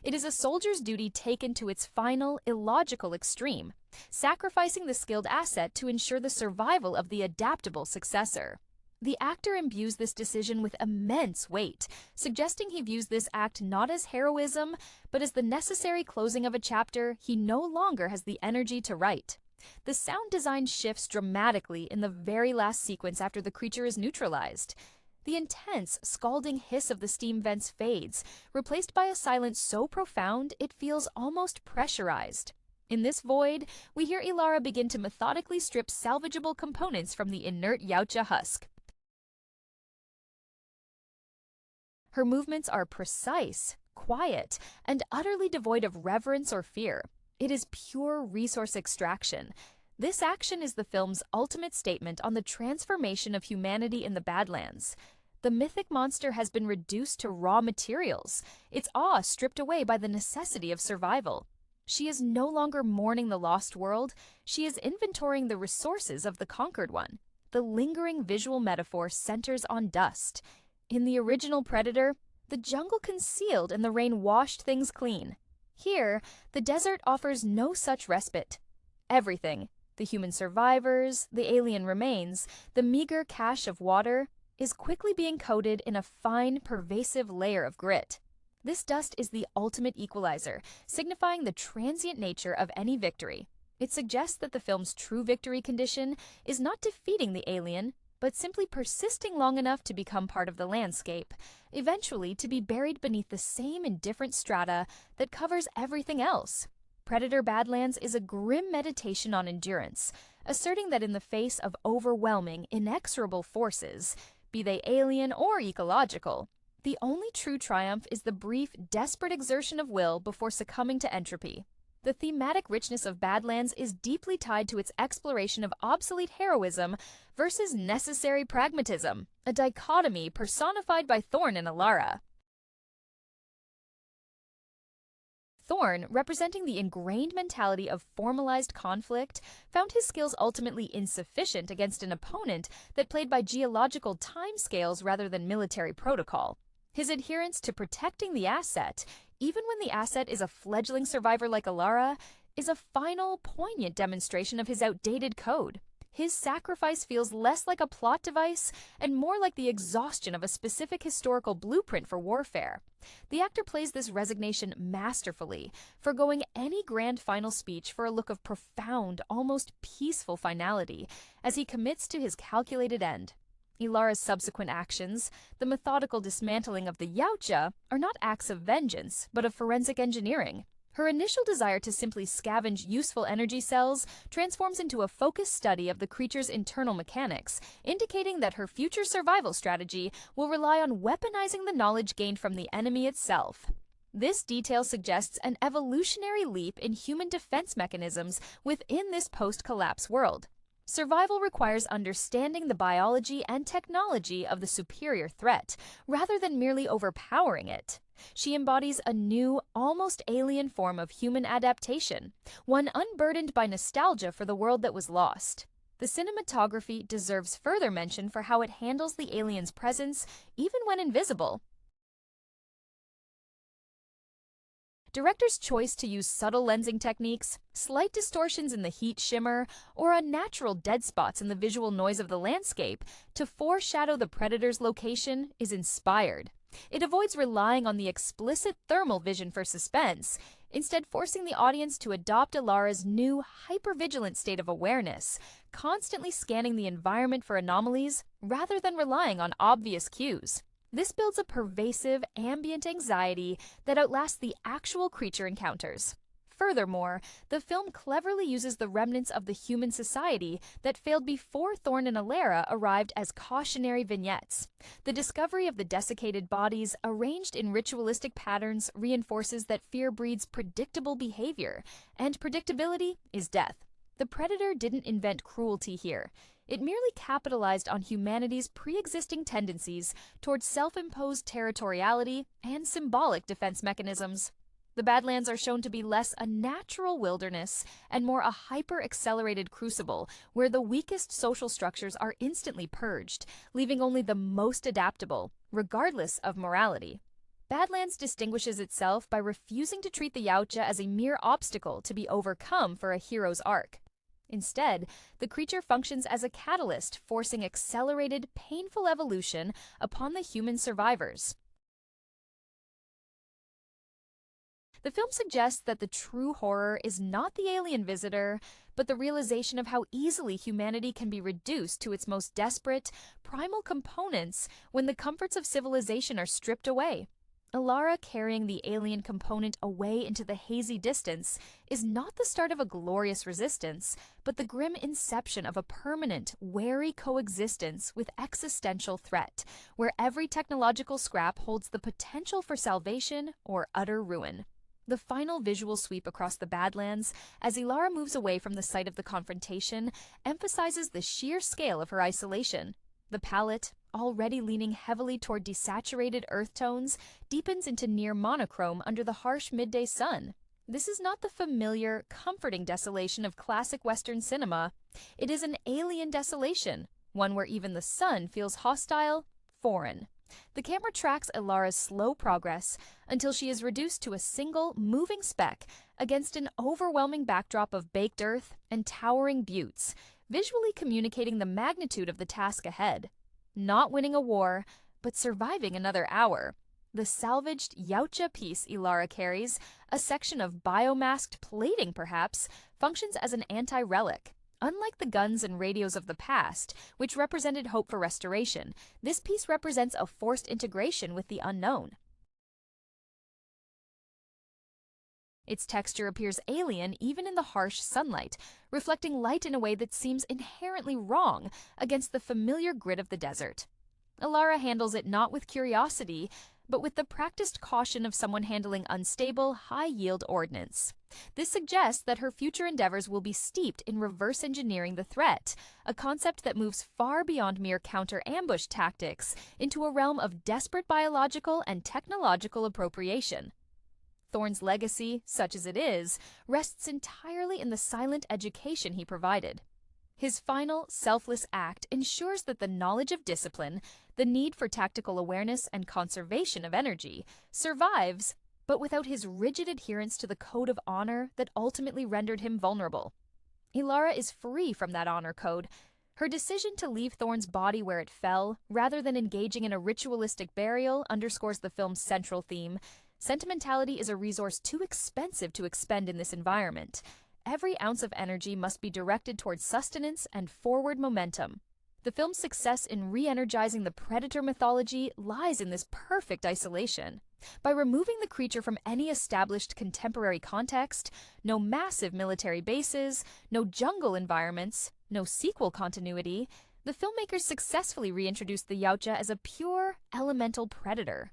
Speaker 1: It is a soldier's duty taken to its final, illogical extreme, sacrificing the skilled asset to ensure the survival of the adaptable successor. The actor imbues this decision with immense weight, suggesting he views this act not as heroism, but as the necessary closing of a chapter he no longer has the energy to write. The sound design shifts dramatically in the very last sequence after the creature is neutralized. The intense, scalding hiss of the steam vents fades, replaced by a silence so profound it feels almost pressurized. In this void, we hear Ilara begin to methodically strip salvageable components from the inert Yautja husk. Her movements are precise, quiet, and utterly devoid of reverence or fear. It is pure resource extraction. This action is the film's ultimate statement on the transformation of humanity in the Badlands. The mythic monster has been reduced to raw materials, its awe stripped away by the necessity of survival. She is no longer mourning the lost world, she is inventorying the resources of the conquered one. The lingering visual metaphor centers on dust. In the original Predator, the jungle concealed and the rain washed things clean. Here, the desert offers no such respite. Everything, the human survivors, the alien remains, the meager cache of water, is quickly being coated in a fine, pervasive layer of grit. This dust is the ultimate equalizer, signifying the transient nature of any victory. It suggests that the film's true victory condition is not defeating the alien, but simply persisting long enough to become part of the landscape, eventually to be buried beneath the same indifferent strata that covers everything else. Predator Badlands is a grim meditation on endurance, asserting that in the face of overwhelming, inexorable forces, be they alien or ecological, the only true triumph is the brief, desperate exertion of will before succumbing to entropy. The thematic richness of Badlands is deeply tied to its exploration of obsolete heroism versus necessary pragmatism, a dichotomy personified by Thorne and Ilara. Thorne, representing the ingrained mentality of formalized conflict, found his skills ultimately insufficient against an opponent that played by geological timescales rather than military protocol. His adherence to protecting the asset, even when the asset is a fledgling survivor like Ilara, is a final, poignant demonstration of his outdated code. His sacrifice feels less like a plot device and more like the exhaustion of a specific historical blueprint for warfare. The actor plays this resignation masterfully, forgoing any grand final speech for a look of profound, almost peaceful finality, as he commits to his calculated end. Ilara's subsequent actions, the methodical dismantling of the Yautja, are not acts of vengeance, but of forensic engineering. Her initial desire to simply scavenge useful energy cells transforms into a focused study of the creature's internal mechanics, indicating that her future survival strategy will rely on weaponizing the knowledge gained from the enemy itself. This detail suggests an evolutionary leap in human defense mechanisms within this post-collapse world. Survival requires understanding the biology and technology of the superior threat, rather than merely overpowering it. She embodies a new, almost alien form of human adaptation, one unburdened by nostalgia for the world that was lost. The cinematography deserves further mention for how it handles the alien's presence, even when invisible. Director's choice to use subtle lensing techniques, slight distortions in the heat shimmer, or unnatural dead spots in the visual noise of the landscape to foreshadow the predator's location is inspired. It avoids relying on the explicit thermal vision for suspense, instead forcing the audience to adopt Elara's new hypervigilant state of awareness, constantly scanning the environment for anomalies rather than relying on obvious cues. This builds a pervasive, ambient anxiety that outlasts the actual creature encounters. Furthermore, the film cleverly uses the remnants of the human society that failed before Thorn and Elara arrived as cautionary vignettes. The discovery of the desiccated bodies, arranged in ritualistic patterns, reinforces that fear breeds predictable behavior, and predictability is death. The predator didn't invent cruelty here. It merely capitalized on humanity's pre-existing tendencies towards self-imposed territoriality and symbolic defense mechanisms. The Badlands are shown to be less a natural wilderness and more a hyper-accelerated crucible where the weakest social structures are instantly purged, leaving only the most adaptable, regardless of morality. Badlands distinguishes itself by refusing to treat the Yautja as a mere obstacle to be overcome for a hero's arc. Instead, the creature functions as a catalyst, forcing accelerated, painful evolution upon the human survivors. The film suggests that the true horror is not the alien visitor, but the realization of how easily humanity can be reduced to its most desperate, primal components when the comforts of civilization are stripped away. Elara carrying the alien component away into the hazy distance is not the start of a glorious resistance, but the grim inception of a permanent, wary coexistence with existential threat, where every technological scrap holds the potential for salvation or utter ruin. The final visual sweep across the Badlands, as Elara moves away from the site of the confrontation, emphasizes the sheer scale of her isolation. The palette, already leaning heavily toward desaturated earth tones, deepens into near monochrome under the harsh midday sun. This is not the familiar, comforting desolation of classic Western cinema. It is an alien desolation, one where even the sun feels hostile, foreign. The camera tracks Elara's slow progress until she is reduced to a single, moving speck against an overwhelming backdrop of baked earth and towering buttes, visually communicating the magnitude of the task ahead. Not winning a war, but surviving another hour. The salvaged Yautja piece Elara carries, a section of biomasked plating perhaps, functions as an anti-relic. Unlike the guns and radios of the past, which represented hope for restoration, this piece represents a forced integration with the unknown. Its texture appears alien even in the harsh sunlight, reflecting light in a way that seems inherently wrong against the familiar grit of the desert. Elara handles it not with curiosity, but with the practiced caution of someone handling unstable, high-yield ordnance. This suggests that her future endeavors will be steeped in reverse engineering the threat, a concept that moves far beyond mere counter-ambush tactics into a realm of desperate biological and technological appropriation. Thorn's legacy, such as it is, rests entirely in the silent education he provided. His final, selfless act ensures that the knowledge of discipline, the need for tactical awareness and conservation of energy, survives, but without his rigid adherence to the code of honor that ultimately rendered him vulnerable. Elara is free from that honor code. Her decision to leave Thorn's body where it fell, rather than engaging in a ritualistic burial, underscores the film's central theme. Sentimentality is a resource too expensive to expend in this environment. Every ounce of energy must be directed towards sustenance and forward momentum. The film's success in re-energizing the predator mythology lies in this perfect isolation. By removing the creature from any established contemporary context, no massive military bases, no jungle environments, no sequel continuity, the filmmakers successfully reintroduced the Yautja as a pure, elemental predator.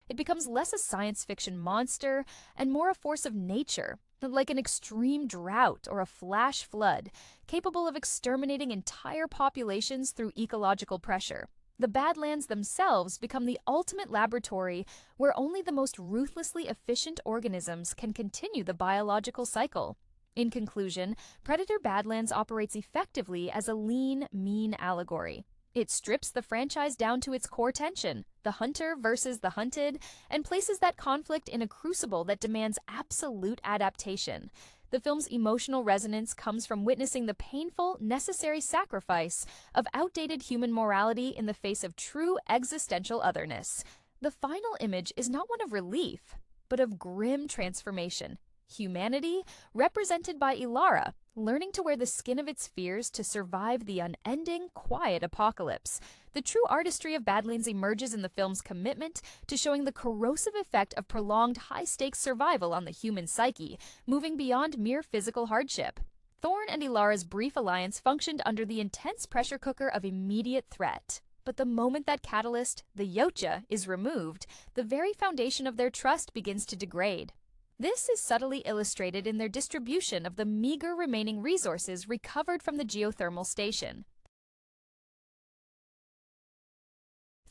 Speaker 1: It becomes less a science fiction monster and more a force of nature, like an extreme drought or a flash flood, capable of exterminating entire populations through ecological pressure. The Badlands themselves become the ultimate laboratory where only the most ruthlessly efficient organisms can continue the biological cycle. In conclusion, Predator Badlands operates effectively as a lean, mean allegory. It strips the franchise down to its core tension, the hunter versus the hunted, and places that conflict in a crucible that demands absolute adaptation. The film's emotional resonance comes from witnessing the painful, necessary sacrifice of outdated human morality in the face of true existential otherness. The final image is not one of relief, but of grim transformation. Humanity, represented by Ilara, learning to wear the skin of its fears to survive the unending, quiet apocalypse. The true artistry of Badlands emerges in the film's commitment to showing the corrosive effect of prolonged high-stakes survival on the human psyche, moving beyond mere physical hardship. Thorn and Ilara's brief alliance functioned under the intense pressure cooker of immediate threat. But the moment that catalyst, the Yautja, is removed, the very foundation of their trust begins to degrade. This is subtly illustrated in their distribution of the meager remaining resources recovered from the geothermal station.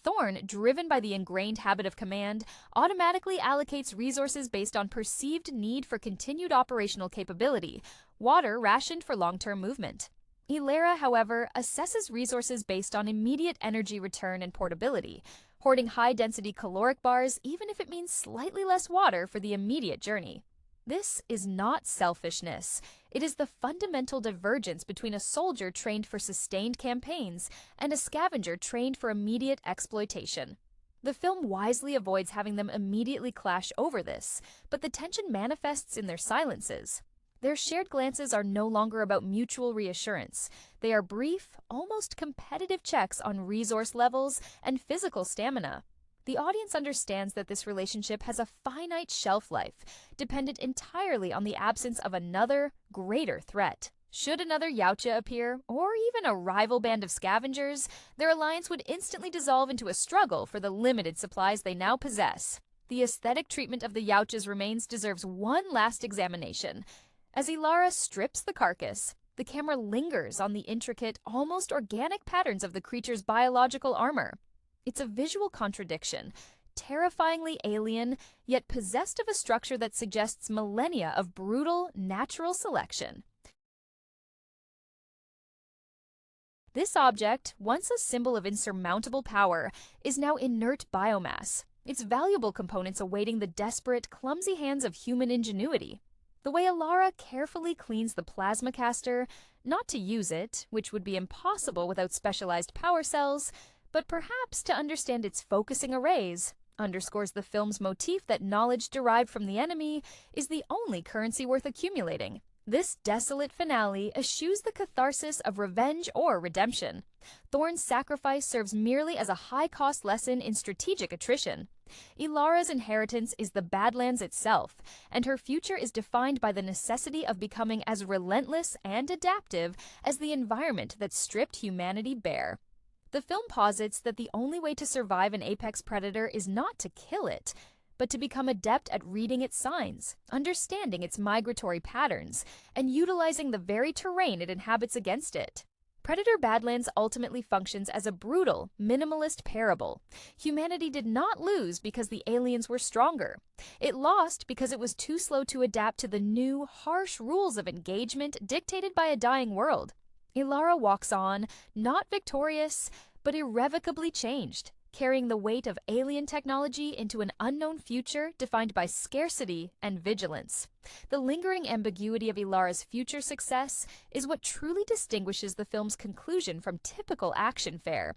Speaker 1: Thorn, driven by the ingrained habit of command, automatically allocates resources based on perceived need for continued operational capability, water rationed for long-term movement. Ilara, however, assesses resources based on immediate energy return and portability, hoarding high-density caloric bars even if it means slightly less water for the immediate journey. This is not selfishness. It is the fundamental divergence between a soldier trained for sustained campaigns and a scavenger trained for immediate exploitation. The film wisely avoids having them immediately clash over this, but the tension manifests in their silences. Their shared glances are no longer about mutual reassurance. They are brief, almost competitive checks on resource levels and physical stamina. The audience understands that this relationship has a finite shelf life, dependent entirely on the absence of another, greater threat. Should another Yautja appear, or even a rival band of scavengers, their alliance would instantly dissolve into a struggle for the limited supplies they now possess. The aesthetic treatment of the Yautja's remains deserves one last examination. As Ilara strips the carcass, the camera lingers on the intricate, almost organic patterns of the creature's biological armor. It's a visual contradiction, terrifyingly alien, yet possessed of a structure that suggests millennia of brutal, natural selection. This object, once a symbol of insurmountable power, is now inert biomass, its valuable components awaiting the desperate, clumsy hands of human ingenuity. The way Ilara carefully cleans the plasma caster, not to use it, which would be impossible without specialized power cells, but perhaps to understand its focusing arrays, underscores the film's motif that knowledge derived from the enemy is the only currency worth accumulating. This desolate finale eschews the catharsis of revenge or redemption. Thorn's sacrifice serves merely as a high-cost lesson in strategic attrition. Ilara's inheritance is the Badlands itself, and her future is defined by the necessity of becoming as relentless and adaptive as the environment that stripped humanity bare. The film posits that the only way to survive an apex predator is not to kill it, but to become adept at reading its signs, understanding its migratory patterns, and utilizing the very terrain it inhabits against it. Predator Badlands ultimately functions as a brutal, minimalist parable. Humanity did not lose because the aliens were stronger. It lost because it was too slow to adapt to the new, harsh rules of engagement dictated by a dying world. Ilara walks on, not victorious, but irrevocably changed, carrying the weight of alien technology into an unknown future defined by scarcity and vigilance. The lingering ambiguity of Ilara's future success is what truly distinguishes the film's conclusion from typical action fare.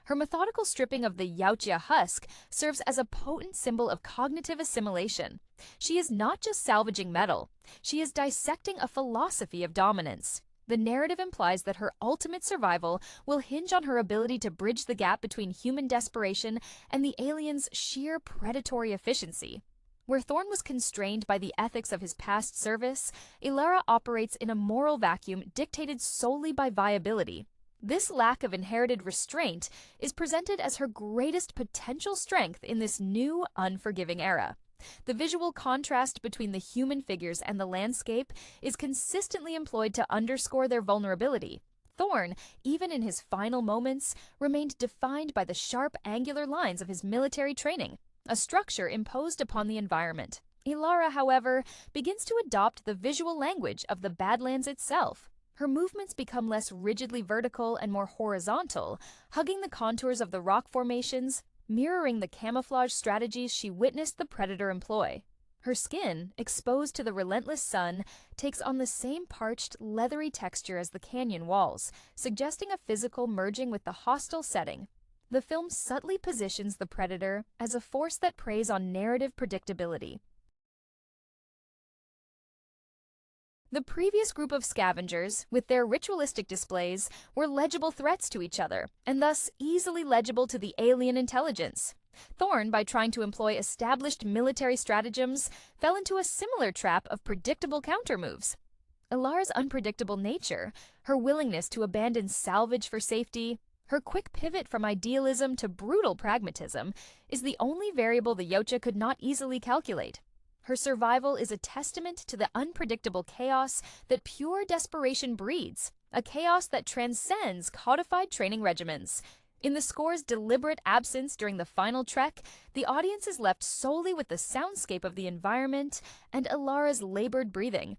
Speaker 1: Her methodical stripping of the Yautja husk serves as a potent symbol of cognitive assimilation. She is not just salvaging metal, she is dissecting a philosophy of dominance. The narrative implies that her ultimate survival will hinge on her ability to bridge the gap between human desperation and the aliens' sheer predatory efficiency. Where Thorn was constrained by the ethics of his past service, Ilara operates in a moral vacuum dictated solely by viability. This lack of inherited restraint is presented as her greatest potential strength in this new, unforgiving era. The visual contrast between the human figures and the landscape is consistently employed to underscore their vulnerability. Thorn, even in his final moments, remained defined by the sharp, angular lines of his military training, a structure imposed upon the environment. Ilara, however, begins to adopt the visual language of the Badlands itself. Her movements become less rigidly vertical and more horizontal, hugging the contours of the rock formations, mirroring the camouflage strategies she witnessed the predator employ. Her skin, exposed to the relentless sun, takes on the same parched, leathery texture as the canyon walls, suggesting a physical merging with the hostile setting. The film subtly positions the predator as a force that preys on narrative predictability. The previous group of scavengers, with their ritualistic displays, were legible threats to each other, and thus easily legible to the alien intelligence. Thorn, by trying to employ established military stratagems, fell into a similar trap of predictable countermoves. Elara's unpredictable nature, her willingness to abandon salvage for safety, her quick pivot from idealism to brutal pragmatism, is the only variable the Yautja could not easily calculate. Her survival is a testament to the unpredictable chaos that pure desperation breeds, a chaos that transcends codified training regimens. In the score's deliberate absence during the final trek, the audience is left solely with the soundscape of the environment and Elara's labored breathing.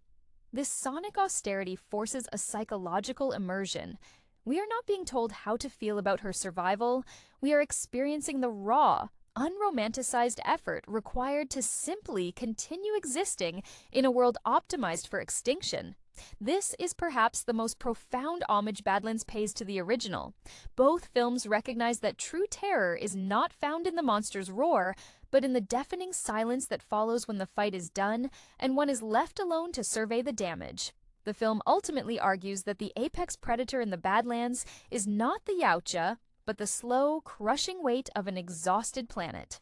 Speaker 1: This sonic austerity forces a psychological immersion. We are not being told how to feel about her survival, we are experiencing the raw, unromanticized effort required to simply continue existing in a world optimized for extinction. This is perhaps the most profound homage Badlands pays to the original. Both films recognize that true terror is not found in the monster's roar, but in the deafening silence that follows when the fight is done and one is left alone to survey the damage. The film ultimately argues that the apex predator in the Badlands is not the Yautja, but the slow, crushing weight of an exhausted planet.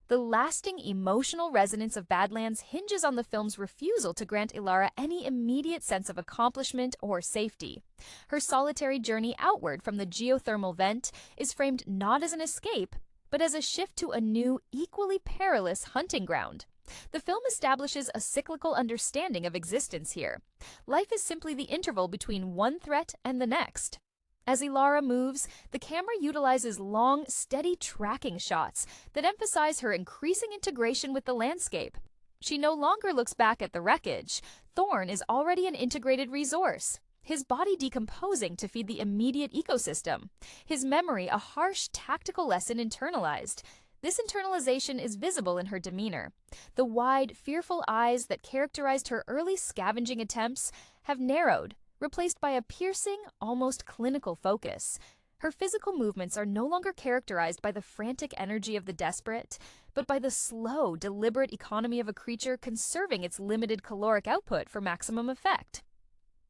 Speaker 1: The lasting emotional resonance of Badlands hinges on the film's refusal to grant Elara any immediate sense of accomplishment or safety. Her solitary journey outward from the geothermal vent is framed not as an escape, but as a shift to a new, equally perilous hunting ground. The film establishes a cyclical understanding of existence here. Life is simply the interval between one threat and the next. As Elara moves, the camera utilizes long, steady tracking shots that emphasize her increasing integration with the landscape. She no longer looks back at the wreckage. Thorn is already an integrated resource, his body decomposing to feed the immediate ecosystem, his memory a harsh tactical lesson internalized. This internalization is visible in her demeanor. The wide, fearful eyes that characterized her early scavenging attempts have narrowed, replaced by a piercing, almost clinical focus. Her physical movements are no longer characterized by the frantic energy of the desperate, but by the slow, deliberate economy of a creature conserving its limited caloric output for maximum effect.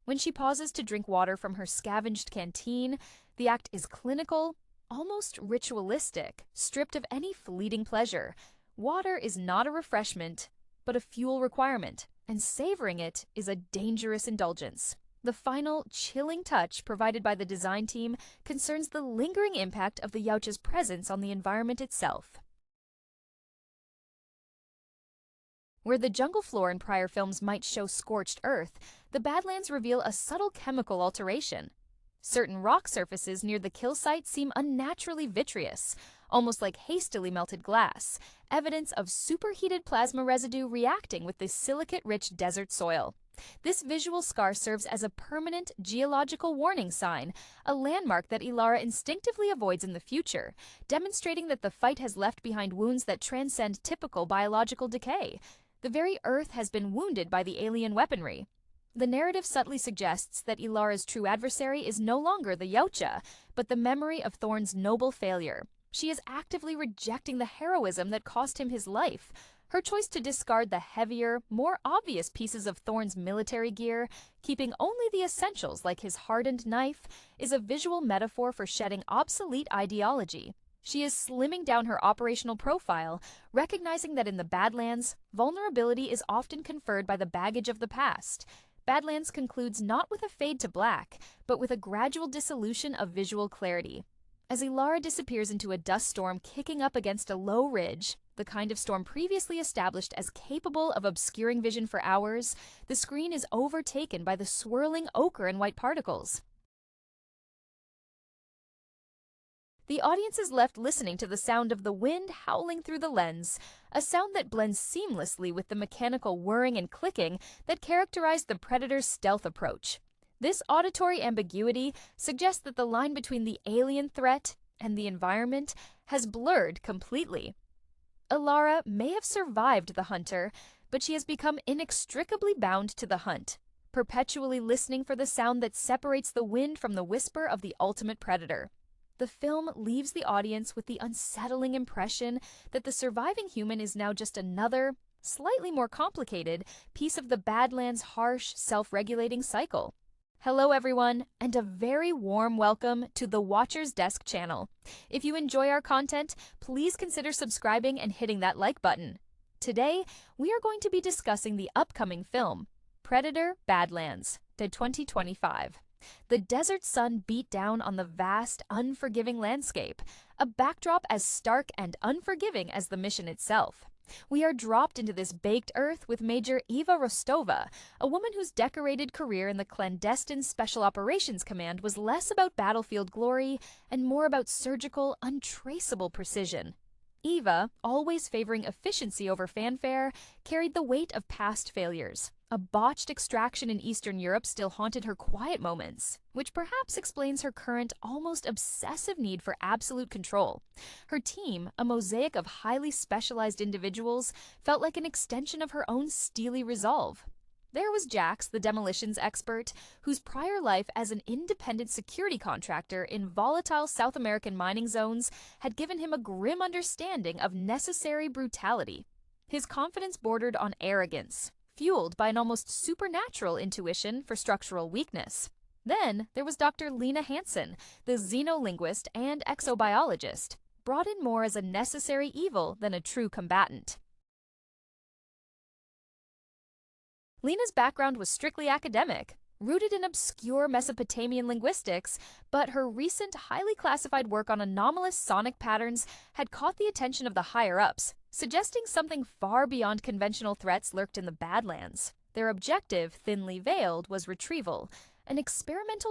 Speaker 1: When she pauses to drink water from her scavenged canteen, the act is clinical, almost ritualistic, stripped of any fleeting pleasure. Water is not a refreshment, but a fuel requirement, and savoring it is a dangerous indulgence. The final, chilling touch provided by the design team concerns the lingering impact of the Yautja's presence on the environment itself. Where the jungle floor in prior films might show scorched earth, the Badlands reveal a subtle chemical alteration. Certain rock surfaces near the kill site seem unnaturally vitreous, almost like hastily melted glass, evidence of superheated plasma residue reacting with the silicate-rich desert soil. This visual scar serves as a permanent geological warning sign, a landmark that Elara instinctively avoids in the future, demonstrating that the fight has left behind wounds that transcend typical biological decay. The very earth has been wounded by the alien weaponry. The narrative subtly suggests that Elara's true adversary is no longer the Yautja, but the memory of Thorn's noble failure. She is actively rejecting the heroism that cost him his life. Her choice to discard the heavier, more obvious pieces of Thorn's military gear, keeping only the essentials like his hardened knife, is a visual metaphor for shedding obsolete ideology. She is slimming down her operational profile, recognizing that in the Badlands, vulnerability is often conferred by the baggage of the past. Badlands concludes not with a fade to black, but with a gradual dissolution of visual clarity. As Elara disappears into a dust storm kicking up against a low ridge, the kind of storm previously established as capable of obscuring vision for hours, the screen is overtaken by the swirling ochre and white particles. The audience is left listening to the sound of the wind howling through the lens, a sound that blends seamlessly with the mechanical whirring and clicking that characterize the predator's stealth approach. This auditory ambiguity suggests that the line between the alien threat and the environment has blurred completely. Elara may have survived the hunter, but she has become inextricably bound to the hunt, perpetually listening for the sound that separates the wind from the whisper of the ultimate predator. The film leaves the audience with the unsettling impression that the surviving human is now just another, slightly more complicated, piece of the Badlands' harsh, self-regulating cycle. Hello everyone, and a very warm welcome to the Watcher's Desk channel. If you enjoy our content, please consider subscribing and hitting that like button. Today, we are going to be discussing the upcoming film, Predator: Badlands, 2025. The desert sun beat down on the vast, unforgiving landscape, a backdrop as stark and unforgiving as the mission itself. We are dropped into this baked earth with Major Eva Rostova, a woman whose decorated career in the clandestine Special Operations Command was less about battlefield glory and more about surgical, untraceable precision. Eva, always favoring efficiency over fanfare, carried the weight of past failures. A botched extraction in Eastern Europe still haunted her quiet moments, which perhaps explains her current, almost obsessive need for absolute control. Her team, a mosaic of highly specialized individuals, felt like an extension of her own steely resolve. There was Jax, the demolitions expert, whose prior life as an independent security contractor in volatile South American mining zones had given him a grim understanding of necessary brutality. His confidence bordered on arrogance, fueled by an almost supernatural intuition for structural weakness. Then there was Dr. Lena Hansen, the xenolinguist and exobiologist, brought in more as a necessary evil than a true combatant. Lena's background was strictly academic, rooted in obscure Mesopotamian linguistics, but her recent highly classified work on anomalous sonic patterns had caught the attention of the higher-ups, suggesting something far beyond conventional threats lurked in the Badlands. Their objective, thinly veiled, was retrieval, an experimental